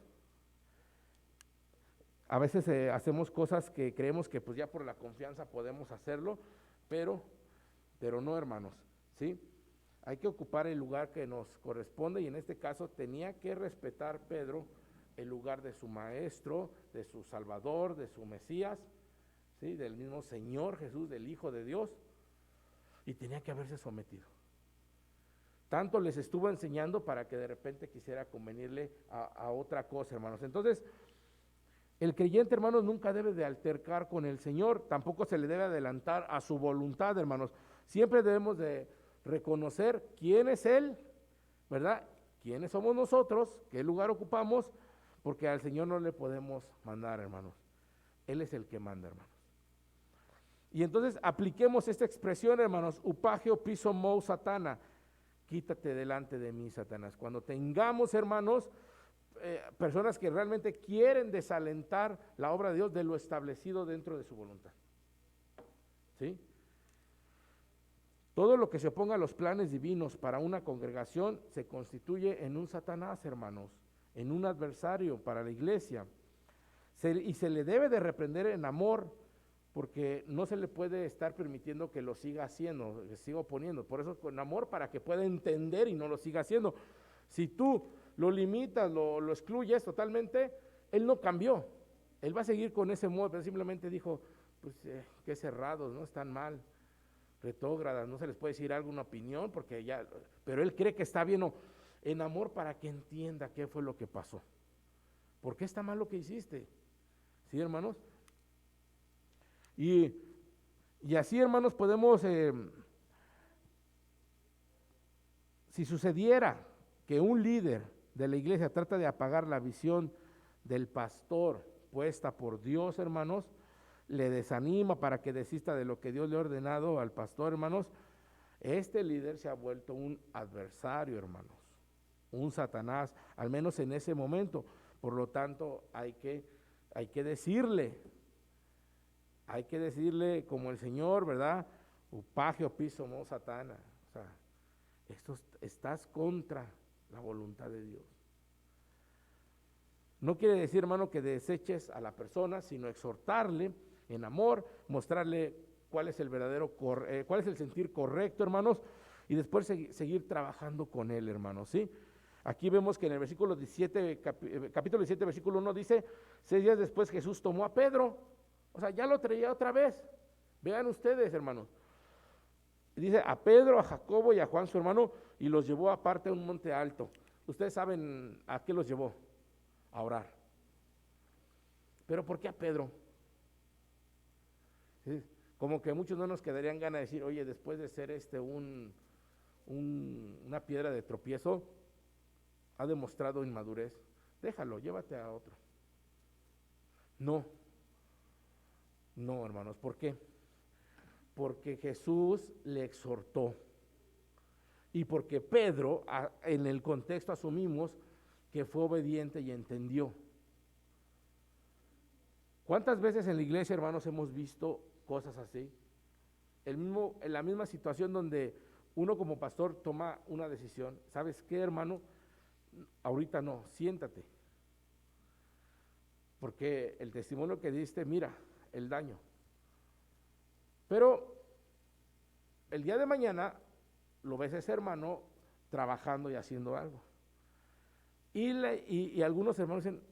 A veces hacemos cosas que creemos que pues ya por la confianza podemos hacerlo, pero no, hermanos, ¿sí? Hay que ocupar el lugar que nos corresponde, y en este caso tenía que respetar Pedro el lugar de su maestro, de su Salvador, de su Mesías, ¿sí? Del mismo Señor Jesús, del Hijo de Dios, y tenía que haberse sometido. Tanto les estuvo enseñando para que de repente quisiera convenirle a otra cosa, hermanos. Entonces, el creyente, hermanos, nunca debe de altercar con el Señor, tampoco se le debe adelantar a su voluntad, hermanos. Siempre debemos de reconocer quién es Él, ¿verdad? ¿Quiénes somos nosotros? ¿Qué lugar ocupamos? Porque al Señor no le podemos mandar, hermanos. Él es el que manda, hermanos. Y entonces apliquemos esta expresión, hermanos, upageo piso mou satana, quítate delante de mí, Satanás. Cuando tengamos, hermanos, personas que realmente quieren desalentar la obra de Dios de lo establecido dentro de su voluntad. ¿Sí? Todo lo que se oponga a los planes divinos para una congregación se constituye en un Satanás, hermanos, en un adversario para la iglesia. Y se le debe de reprender en amor, porque no se le puede estar permitiendo que lo siga haciendo, que siga oponiendo. Por eso con amor, para que pueda entender y no lo siga haciendo. Si tú lo limitas, lo excluyes totalmente, él no cambió. Él va a seguir con ese modo, pero simplemente dijo, pues qué cerrados, ¿no? Están mal, retrógradas, no se les puede decir alguna opinión, porque ya, pero él cree que está bien, no, en amor, para que entienda qué fue lo que pasó. ¿Por qué está mal lo que hiciste? ¿Sí, hermanos? Y así, hermanos, podemos, si sucediera que un líder de la iglesia trata de apagar la visión del pastor puesta por Dios, hermanos, le desanima para que desista de lo que Dios le ha ordenado al pastor, hermanos, este líder se ha vuelto un adversario, hermanos, un Satanás, al menos en ese momento. Por lo tanto, hay que decirle como el Señor, ¿verdad? Upageo piso mo satana. O sea, estás contra la voluntad de Dios. No quiere decir, hermano, que deseches a la persona, sino exhortarle en amor, mostrarle cuál es el cuál es el sentir correcto, hermanos, y después seguir trabajando con él, hermanos, ¿sí? Aquí vemos que en el versículo 17, capítulo 17, versículo 1 dice, 6 días después Jesús tomó a Pedro, o sea, ya lo traía otra vez. Vean ustedes, hermanos. Dice a Pedro, a Jacobo y a Juan su hermano, y los llevó aparte a un monte alto. Ustedes saben a qué los llevó, a orar. Pero ¿por qué a Pedro? ¿Sí? Como que muchos no nos quedarían ganas de decir, oye, después de ser una piedra de tropiezo, ha demostrado inmadurez, déjalo, llévate a otro. No, hermanos, ¿por qué? Porque Jesús le exhortó, y porque Pedro, en el contexto asumimos que fue obediente y entendió. ¿Cuántas veces en la iglesia, hermanos, hemos visto cosas así? En la misma situación donde uno como pastor toma una decisión. ¿Sabes qué, hermano? Ahorita no, siéntate. Porque el testimonio que diste, mira, el daño. Pero el día de mañana lo ves a ese hermano trabajando y haciendo algo. Y algunos hermanos dicen,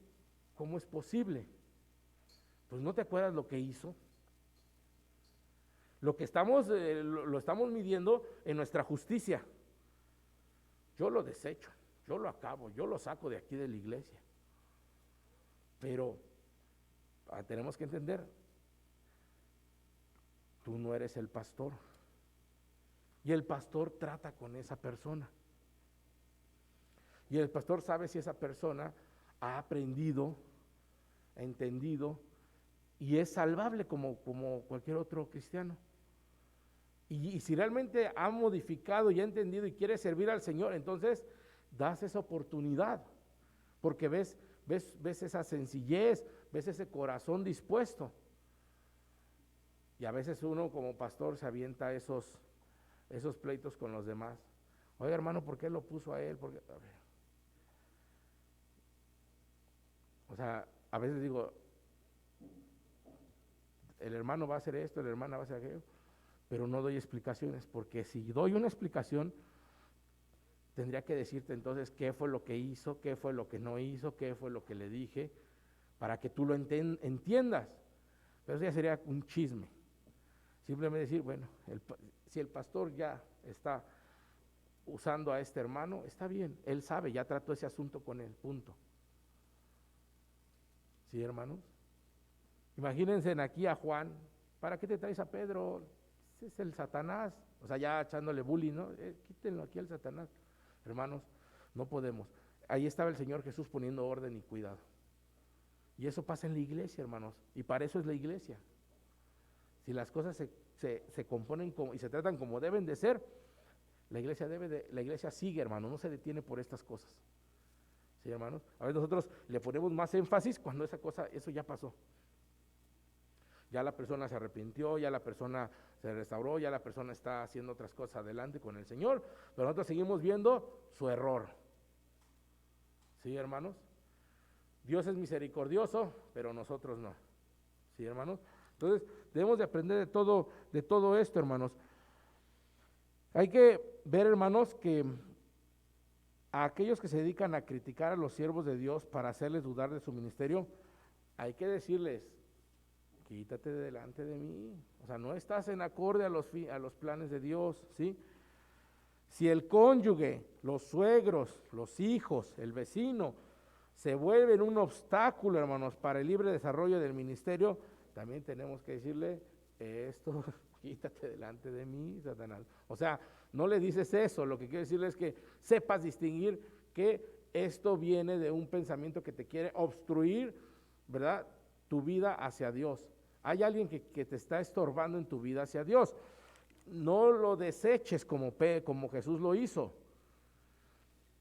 ¿cómo es posible? Pues no te acuerdas lo que hizo. Lo que estamos, lo estamos midiendo en nuestra justicia. Yo lo desecho, yo lo acabo, yo lo saco de aquí de la iglesia. Pero tenemos que entender, tú no eres el pastor. Y el pastor trata con esa persona. Y el pastor sabe si esa persona ha aprendido, ha entendido y es salvable como cualquier otro cristiano. Y si realmente ha modificado y ha entendido y quiere servir al Señor, entonces das esa oportunidad, porque ves esa sencillez, ves ese corazón dispuesto. Y a veces uno como pastor se avienta esos pleitos con los demás. Oiga, hermano, ¿por qué lo puso a él? Porque, a ver. O sea, a veces digo, el hermano va a hacer esto, la hermana va a hacer aquello, pero no doy explicaciones, porque si doy una explicación, tendría que decirte entonces qué fue lo que hizo, qué fue lo que no hizo, qué fue lo que le dije, para que tú lo entiendas. Pero eso ya sería un chisme. Simplemente decir, bueno, si el pastor ya está usando a este hermano, está bien, él sabe, ya trató ese asunto con él, punto. ¿Sí, hermanos? Imagínense aquí a Juan, ¿para qué te traes a Pedro? Ese es el Satanás, o sea, ya echándole bullying, ¿no? Quítenlo aquí al Satanás. Hermanos, no podemos. Ahí estaba el Señor Jesús poniendo orden y cuidado. Y eso pasa en la iglesia, hermanos, y para eso es la iglesia. Si las cosas se componen y se tratan como deben de ser, la iglesia sigue, hermano, no se detiene por estas cosas. ¿Sí, hermanos? A veces nosotros le ponemos más énfasis cuando eso ya pasó. Ya la persona se arrepintió, ya la persona se restauró, ya la persona está haciendo otras cosas adelante con el Señor, pero nosotros seguimos viendo su error. ¿Sí, hermanos? Dios es misericordioso, pero nosotros no. ¿Sí, hermanos? Entonces, debemos de aprender de todo esto, hermanos. Hay que ver, hermanos, que a aquellos que se dedican a criticar a los siervos de Dios para hacerles dudar de su ministerio, hay que decirles, quítate de delante de mí. O sea, no estás en acorde a los planes de Dios, ¿sí? Si el cónyuge, los suegros, los hijos, el vecino, se vuelven un obstáculo, hermanos, para el libre desarrollo del ministerio, también tenemos que decirle, esto, quítate delante de mí, Satanás. O sea, no le dices eso, lo que quiero decirle es que sepas distinguir que esto viene de un pensamiento que te quiere obstruir, ¿verdad?, tu vida hacia Dios. Hay alguien que te está estorbando en tu vida hacia Dios. No lo deseches como Jesús lo hizo.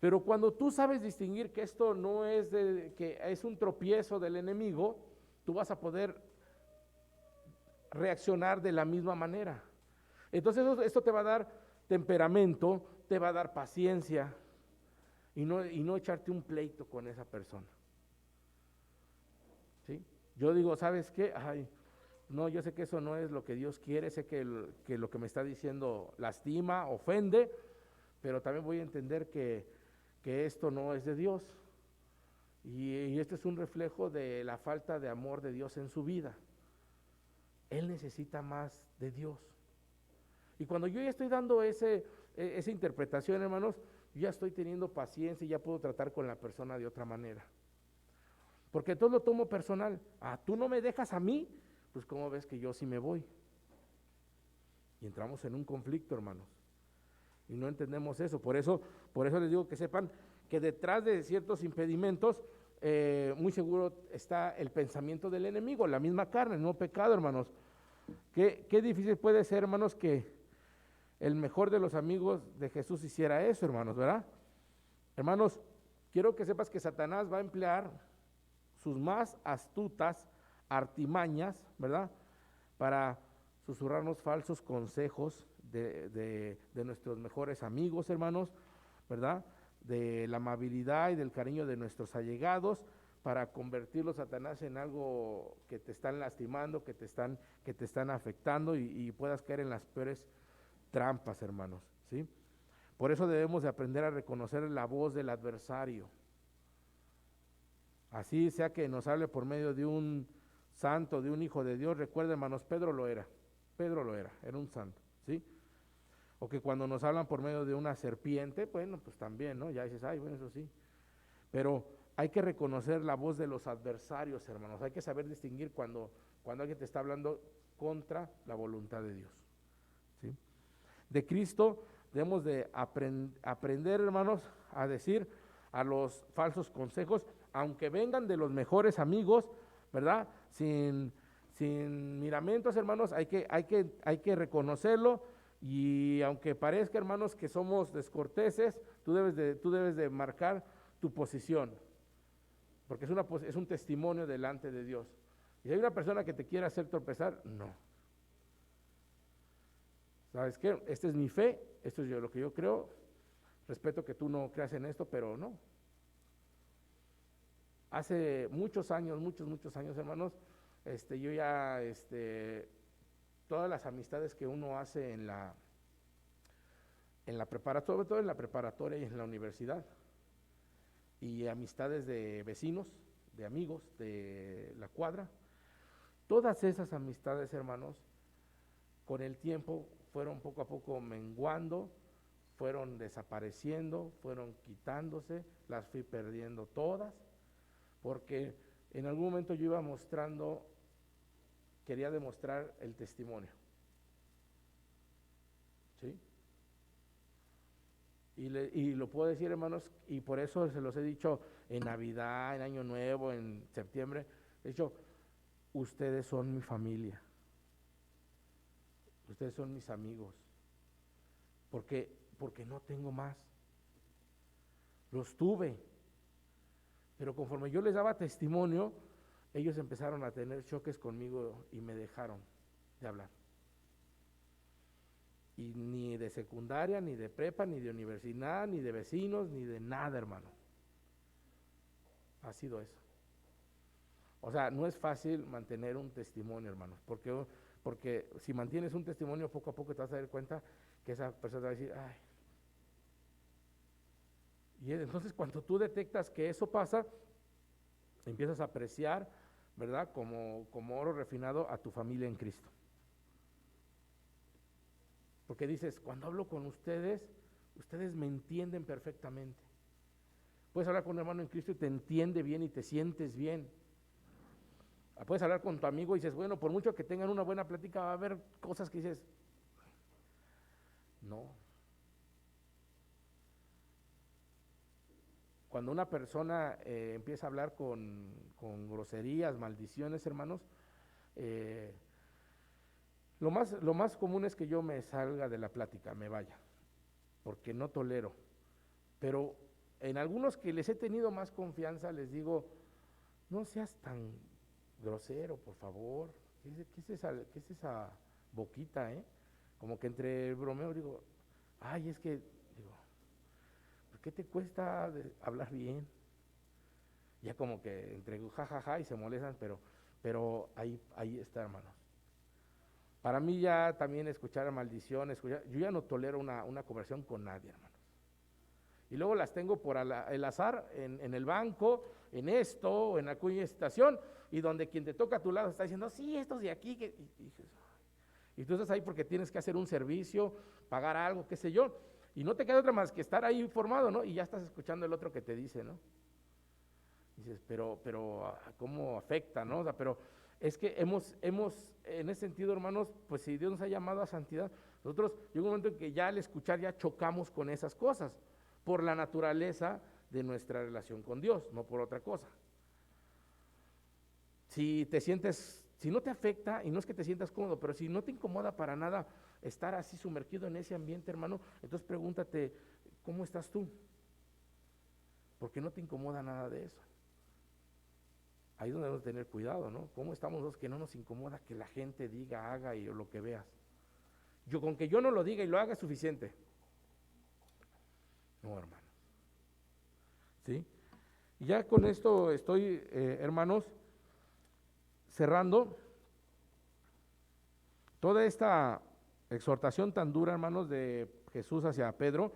Pero cuando tú sabes distinguir que esto no es que es un tropiezo del enemigo, tú vas a poder reaccionar de la misma manera. Entonces esto te va a dar temperamento, te va a dar paciencia y no echarte un pleito con esa persona. ¿Sí? Yo digo, ¿sabes qué? Ay, no, yo sé que eso no es lo que Dios quiere, sé que lo que me está diciendo lastima, ofende, pero también voy a entender que esto no es de Dios. Y esto es un reflejo de la falta de amor de Dios en su vida. Él necesita más de Dios. Y cuando yo ya estoy dando esa interpretación, hermanos, yo ya estoy teniendo paciencia y ya puedo tratar con la persona de otra manera. Porque entonces lo tomo personal. Tú no me dejas a mí, pues ¿cómo ves que yo sí me voy? Y entramos en un conflicto, hermanos. Y no entendemos eso. Por eso les digo que sepan que detrás de ciertos impedimentos, muy seguro está el pensamiento del enemigo, la misma carne, el mismo pecado, hermanos. Qué difícil puede ser, hermanos, que el mejor de los amigos de Jesús hiciera eso, hermanos, ¿verdad? Hermanos, quiero que sepas que Satanás va a emplear sus más astutas artimañas, ¿verdad? Para susurrarnos falsos consejos de nuestros mejores amigos, hermanos, ¿verdad? De la amabilidad y del cariño de nuestros allegados, para convertirlo, Satanás, en algo que te están lastimando, que te están afectando y puedas caer en las peores trampas, hermanos, ¿sí? Por eso debemos de aprender a reconocer la voz del adversario. Así sea que nos hable por medio de un santo, de un hijo de Dios. Recuerden, hermanos, Pedro lo era un santo, ¿sí? O que cuando nos hablan por medio de una serpiente, bueno, pues también, ¿no? Ya dices, ay, bueno, eso sí. Pero hay que reconocer la voz de los adversarios, hermanos. Hay que saber distinguir cuando alguien te está hablando contra la voluntad de Dios, ¿sí? De Cristo debemos de aprender, hermanos, a decir a los falsos consejos, aunque vengan de los mejores amigos, ¿verdad? Sin miramientos, hermanos, hay que reconocerlo. Y aunque parezca, hermanos, que somos descorteses, tú debes de marcar tu posición, porque es un testimonio delante de Dios. Y si hay una persona que te quiere hacer tropezar, no. ¿Sabes qué? Esta es mi fe, esto es lo que yo creo. Respeto que tú no creas en esto, pero no. Hace muchos años, hermanos, yo ya, todas las amistades que uno hace en la preparatoria, sobre todo en la preparatoria y en la universidad, y amistades de vecinos, de amigos, de la cuadra, todas esas amistades, hermanos, con el tiempo fueron poco a poco menguando, fueron desapareciendo, fueron quitándose, las fui perdiendo todas, porque en algún momento yo quería demostrar el testimonio, ¿sí? Y lo puedo decir, hermanos, y por eso se los he dicho en Navidad, en Año Nuevo, en septiembre, he dicho, ustedes son mi familia, ustedes son mis amigos, porque no tengo más. Los tuve, pero conforme yo les daba testimonio, ellos empezaron a tener choques conmigo y me dejaron de hablar. Y ni de secundaria, ni de prepa, ni de universidad, ni de vecinos, ni de nada, hermano. Ha sido eso. O sea, no es fácil mantener un testimonio, hermanos, porque si mantienes un testimonio, poco a poco te vas a dar cuenta que esa persona va a decir, ay. Y entonces cuando tú detectas que eso pasa, empiezas a apreciar, ¿verdad? Como oro refinado a tu familia en Cristo. Porque dices, cuando hablo con ustedes me entienden perfectamente. Puedes hablar con un hermano en Cristo y te entiende bien y te sientes bien. Puedes hablar con tu amigo y dices, bueno, por mucho que tengan una buena plática, va a haber cosas que dices, no. Cuando una persona empieza a hablar con groserías, maldiciones, hermanos, lo más común es que yo me salga de la plática, me vaya, porque no tolero. Pero en algunos que les he tenido más confianza, les digo, no seas tan grosero, por favor. ¿Qué es esa boquita, Como que entre bromeo digo, ay, es que, digo, ¿por qué te cuesta hablar bien? Ya como que entre jajaja y se molestan, pero ahí está, hermanos. Para mí ya también escuchar maldiciones, yo ya no tolero una conversación con nadie, hermanos. Y luego las tengo por el azar en el banco, en esto, o en alguna estación, y donde quien te toca a tu lado está diciendo, sí, estos de aquí, y tú estás ahí porque tienes que hacer un servicio, pagar algo, qué sé yo, y no te queda otra más que estar ahí informado, ¿no? Y ya estás escuchando el otro que te dice, ¿no? Dices, pero ¿cómo afecta, no? O sea, pero es que hemos, en ese sentido, hermanos, pues si Dios nos ha llamado a santidad, nosotros llega un momento en que ya al escuchar ya chocamos con esas cosas, por la naturaleza de nuestra relación con Dios, no por otra cosa. Si no te afecta, y no es que te sientas cómodo, pero si no te incomoda para nada estar así sumergido en ese ambiente, hermano, entonces pregúntate, ¿cómo estás tú? porque no te incomoda nada de eso. Ahí es donde debemos tener cuidado, ¿no? ¿Cómo estamos nosotros que no nos incomoda que la gente diga, haga y lo que veas? Con que yo no lo diga y lo haga es suficiente. No, hermano. ¿Sí? Y ya con esto estoy, hermanos, cerrando toda esta exhortación tan dura, hermanos, de Jesús hacia Pedro,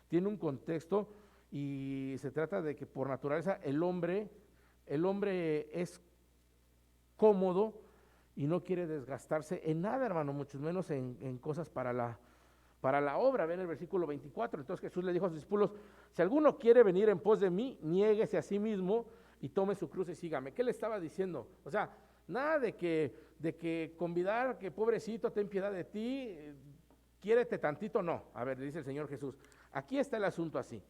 tiene un contexto y se trata de que por naturaleza el hombre es cómodo y no quiere desgastarse en nada, hermano, mucho menos en cosas para la obra. Ven el versículo 24, entonces Jesús le dijo a sus discípulos, si alguno quiere venir en pos de mí, niéguese a sí mismo y tome su cruz y sígame. ¿Qué le estaba diciendo? O sea, nada de que convidar, que pobrecito, ten piedad de ti, quiérete tantito, no. A ver, dice el Señor Jesús, aquí está el asunto así.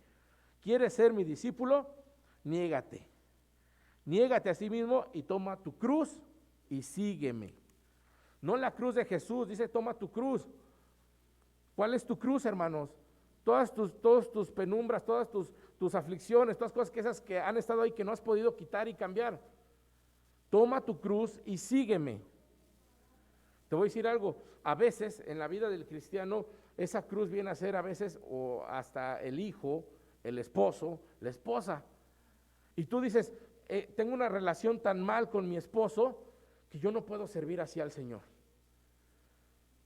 ¿Quieres ser mi discípulo? Niégate a sí mismo y toma tu cruz y sígueme. No la cruz de Jesús, dice toma tu cruz. ¿Cuál es tu cruz, hermanos? Todas tus penumbras, todas tus aflicciones, todas cosas esas que han estado ahí que no has podido quitar y cambiar. Toma tu cruz y sígueme. Te voy a decir algo, a veces en la vida del cristiano esa cruz viene a ser a veces o hasta el hijo, el esposo, la esposa. Y tú dices, tengo una relación tan mal con mi esposo que yo no puedo servir así al Señor.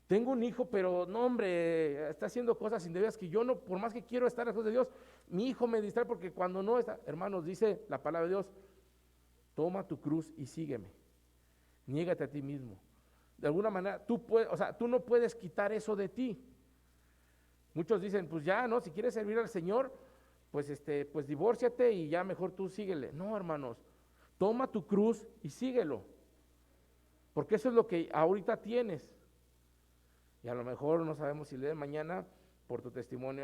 Tengo un hijo, pero no, hombre, está haciendo cosas indebidas que yo no, por más que quiero estar a los de Dios, mi hijo me distrae porque cuando no está, hermanos, dice la palabra de Dios, toma tu cruz y sígueme. Niégate a ti mismo. De alguna manera, tú no puedes quitar eso de ti. Muchos dicen, pues ya, ¿no? Si quieres servir al Señor, pues divórciate y ya mejor tú síguele. No, hermanos, toma tu cruz y síguelo. Porque eso es lo que ahorita tienes. Y a lo mejor no sabemos si el día de mañana, por tu testimonio,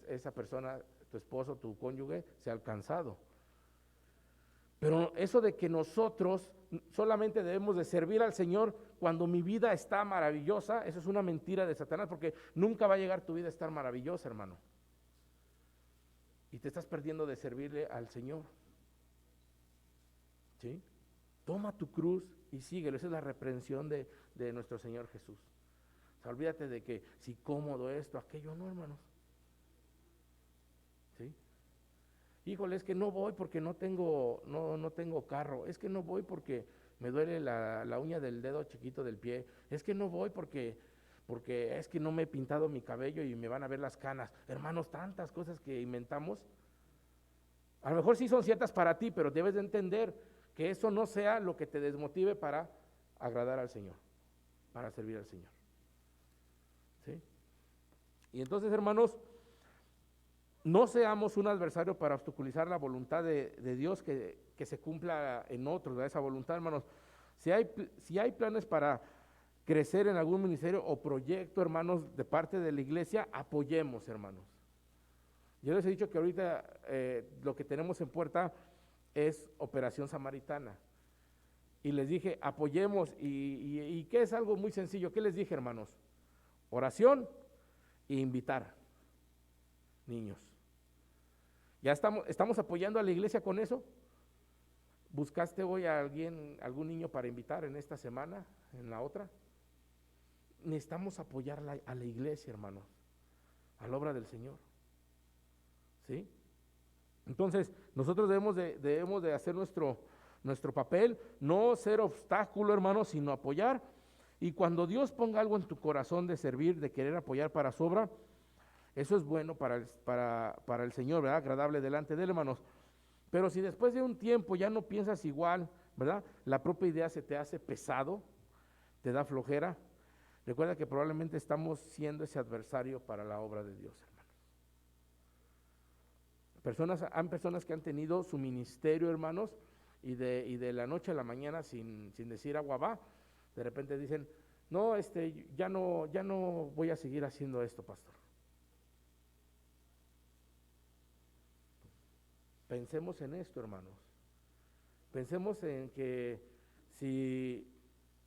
esa persona, tu esposo, tu cónyuge, se ha alcanzado. Pero eso de que nosotros solamente debemos de servir al Señor cuando mi vida está maravillosa, eso es una mentira de Satanás, porque nunca va a llegar tu vida a estar maravillosa, hermano. Y te estás perdiendo de servirle al Señor. ¿Sí? Toma tu cruz y síguelo. Esa es la reprensión de nuestro Señor Jesús. O sea, olvídate de que si cómodo esto, aquello, no, hermanos. ¿Sí? Híjole, es que no voy porque no tengo carro. Es que no voy porque me duele la uña del dedo chiquito del pie. Es que no voy porque es que no me he pintado mi cabello y me van a ver las canas. Hermanos, tantas cosas que inventamos. A lo mejor sí son ciertas para ti, pero debes de entender que eso no sea lo que te desmotive para agradar al Señor, para servir al Señor. ¿Sí? Y entonces, hermanos, no seamos un adversario para obstaculizar la voluntad de Dios que se cumpla en otros, ¿verdad? Esa voluntad, hermanos. Si hay planes para crecer en algún ministerio o proyecto, hermanos, de parte de la iglesia, apoyemos, hermanos. Yo les he dicho que ahorita lo que tenemos en puerta es Operación Samaritana. Y les dije, apoyemos, y que es algo muy sencillo. ¿Qué les dije, hermanos? Oración e invitar niños. ¿Ya estamos apoyando a la iglesia con eso? ¿Buscaste hoy a algún niño para invitar en esta semana, en la otra? Necesitamos apoyar a la iglesia, hermanos, a la obra del Señor. ¿Sí? Entonces, nosotros debemos de hacer nuestro papel, no ser obstáculo, hermanos, sino apoyar. Y cuando Dios ponga algo en tu corazón de servir, de querer apoyar para su obra, eso es bueno para el Señor, ¿verdad? Agradable delante de él, hermanos. Pero si después de un tiempo ya no piensas igual, ¿verdad? La propia idea se te hace pesado, te da flojera. Recuerda que probablemente estamos siendo ese adversario para la obra de Dios, hermanos. Hay personas que han tenido su ministerio, hermanos, y de la noche a la mañana sin decir agua va, de repente dicen, no, ya no voy a seguir haciendo esto, pastor. Pensemos en esto, hermanos. Pensemos en que si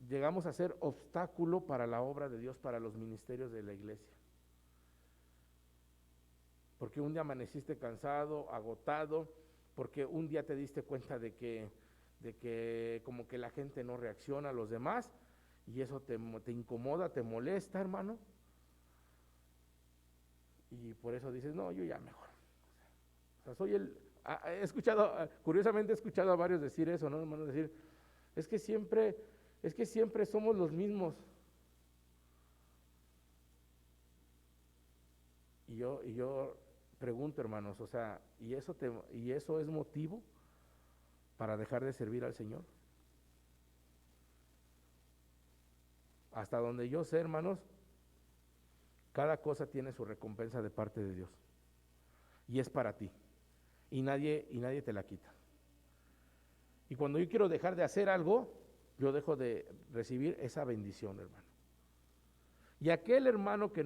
llegamos a ser obstáculo para la obra de Dios, para los ministerios de la iglesia. Porque un día amaneciste cansado, agotado, porque un día te diste cuenta de que como que la gente no reacciona a los demás, y eso te incomoda, te molesta, hermano, y por eso dices, no, yo ya mejor. O sea, he escuchado, curiosamente he escuchado a varios decir eso, ¿no, hermano? Decir, es que siempre somos los mismos. Y yo pregunto, hermanos, o sea, ¿y eso es motivo para dejar de servir al Señor? Hasta donde yo sé, hermanos, cada cosa tiene su recompensa de parte de Dios. Y es para ti. Y nadie te la quita. Y cuando yo quiero dejar de hacer algo, yo dejo de recibir esa bendición, hermano. Y aquel hermano que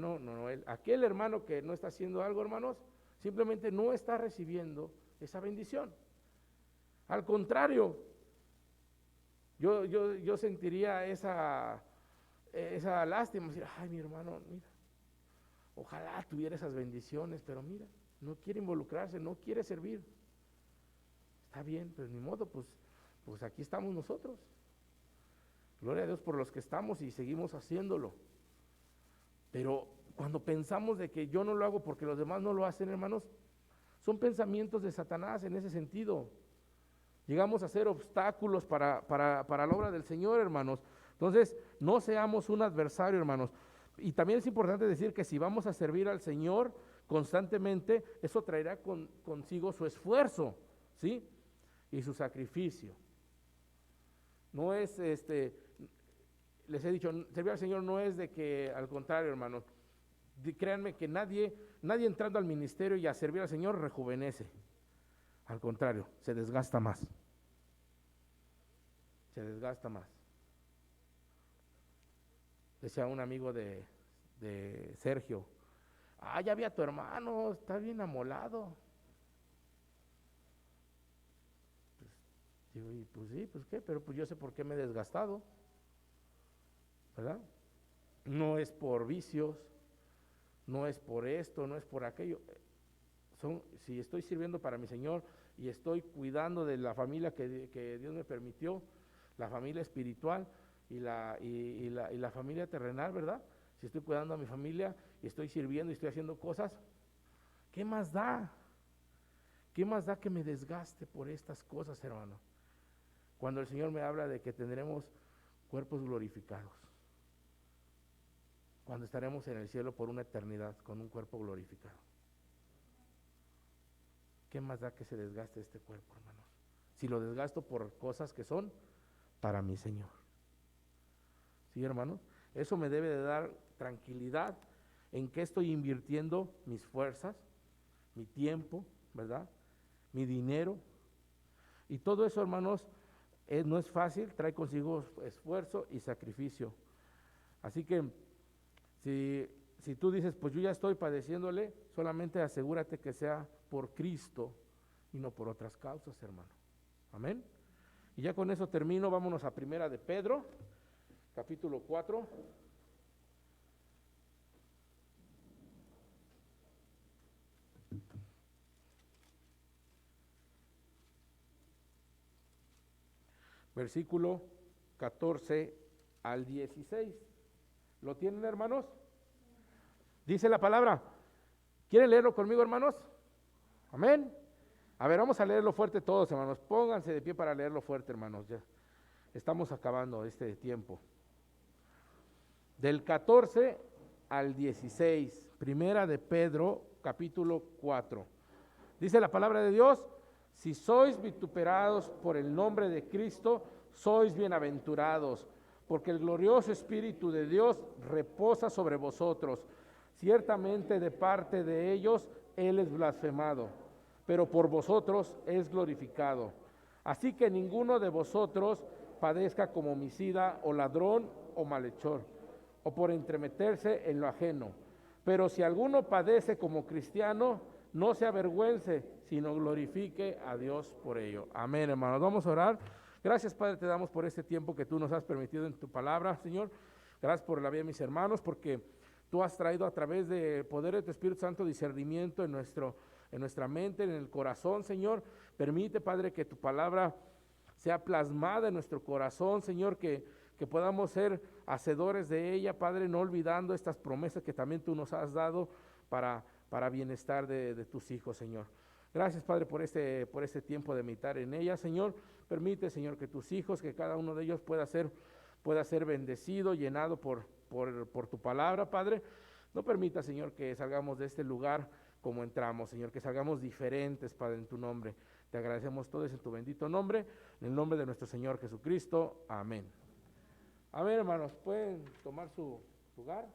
aquel hermano que no está haciendo algo, hermanos, simplemente no está recibiendo esa bendición. Al contrario, yo sentiría esa lástima, decir, ay, mi hermano, mira, ojalá tuviera esas bendiciones, pero mira, no quiere involucrarse, no quiere servir. Está bien, pero ni modo, pues aquí estamos nosotros. Gloria a Dios por los que estamos y seguimos haciéndolo. Pero cuando pensamos de que yo no lo hago porque los demás no lo hacen, hermanos, son pensamientos de Satanás en ese sentido. Llegamos a ser obstáculos para la obra del Señor, hermanos. Entonces, no seamos un adversario, hermanos. Y también es importante decir que si vamos a servir al Señor constantemente, eso traerá consigo su esfuerzo, ¿sí? Y su sacrificio. No es, les he dicho, servir al Señor no es de que, al contrario, hermanos, créanme que nadie entrando al ministerio y a servir al Señor rejuvenece. Al contrario, se desgasta más. Se desgasta más. Decía un amigo de Sergio, ya vi a tu hermano, está bien amolado. Digo, y pues sí, pues qué, pero pues yo sé por qué me he desgastado, ¿verdad? No es por vicios, no es por esto, no es por aquello. Si estoy sirviendo para mi Señor y estoy cuidando de la familia que Dios me permitió, la familia espiritual y la familia terrenal, ¿verdad? Si estoy cuidando a mi familia y estoy sirviendo y estoy haciendo cosas, ¿qué más da? ¿Qué más da que me desgaste por estas cosas, hermano? Cuando el Señor me habla de que tendremos cuerpos glorificados, cuando estaremos en el cielo por una eternidad con un cuerpo glorificado. ¿Qué más da que se desgaste este cuerpo, hermanos? Si lo desgasto por cosas que son para mi Señor. ¿Sí, hermanos? Eso me debe de dar tranquilidad en que estoy invirtiendo mis fuerzas, mi tiempo, ¿verdad? Mi dinero. Y todo eso, hermanos, no es fácil, trae consigo esfuerzo y sacrificio. Así que si tú dices, pues yo ya estoy padeciéndole, solamente asegúrate que sea por Cristo y no por otras causas, hermano. Amén. Y ya con eso termino, vámonos a Primera de Pedro, capítulo 4. Versículo 14 al 16. ¿Lo tienen, hermanos? Dice la palabra. ¿Quieren leerlo conmigo, hermanos? Amén. A ver, vamos a leerlo fuerte todos, hermanos. Pónganse de pie para leerlo fuerte, hermanos. Ya estamos acabando este tiempo. Del 14 al 16, Primera de Pedro, capítulo 4. Dice la palabra de Dios: si sois vituperados por el nombre de Cristo, sois bienaventurados, porque el glorioso Espíritu de Dios reposa sobre vosotros. Ciertamente de parte de ellos Él es blasfemado, pero por vosotros es glorificado. Así que ninguno de vosotros padezca como homicida o ladrón o malhechor, o por entremeterse en lo ajeno. Pero si alguno padece como cristiano, no se avergüence, sino glorifique a Dios por ello. Amén, hermanos. Vamos a orar. Gracias, Padre, te damos por este tiempo que tú nos has permitido en tu palabra, Señor. Gracias por la vida de mis hermanos, porque tú has traído a través del poder de tu Espíritu Santo discernimiento en nuestra mente, en el corazón, Señor. Permite, Padre, que tu palabra sea plasmada en nuestro corazón, Señor, que podamos ser hacedores de ella, Padre, no olvidando estas promesas que también tú nos has dado para bienestar de tus hijos, Señor. Gracias, Padre, por este tiempo de meditar en ella, Señor. Permite, Señor, que tus hijos, que cada uno de ellos pueda ser bendecido, llenado por tu palabra, Padre. No permita, Señor, que salgamos de este lugar como entramos, Señor, que salgamos diferentes, Padre, en tu nombre. Te agradecemos todo eso en tu bendito nombre, en el nombre de nuestro Señor Jesucristo. Amén. Amén, hermanos. Pueden tomar su lugar.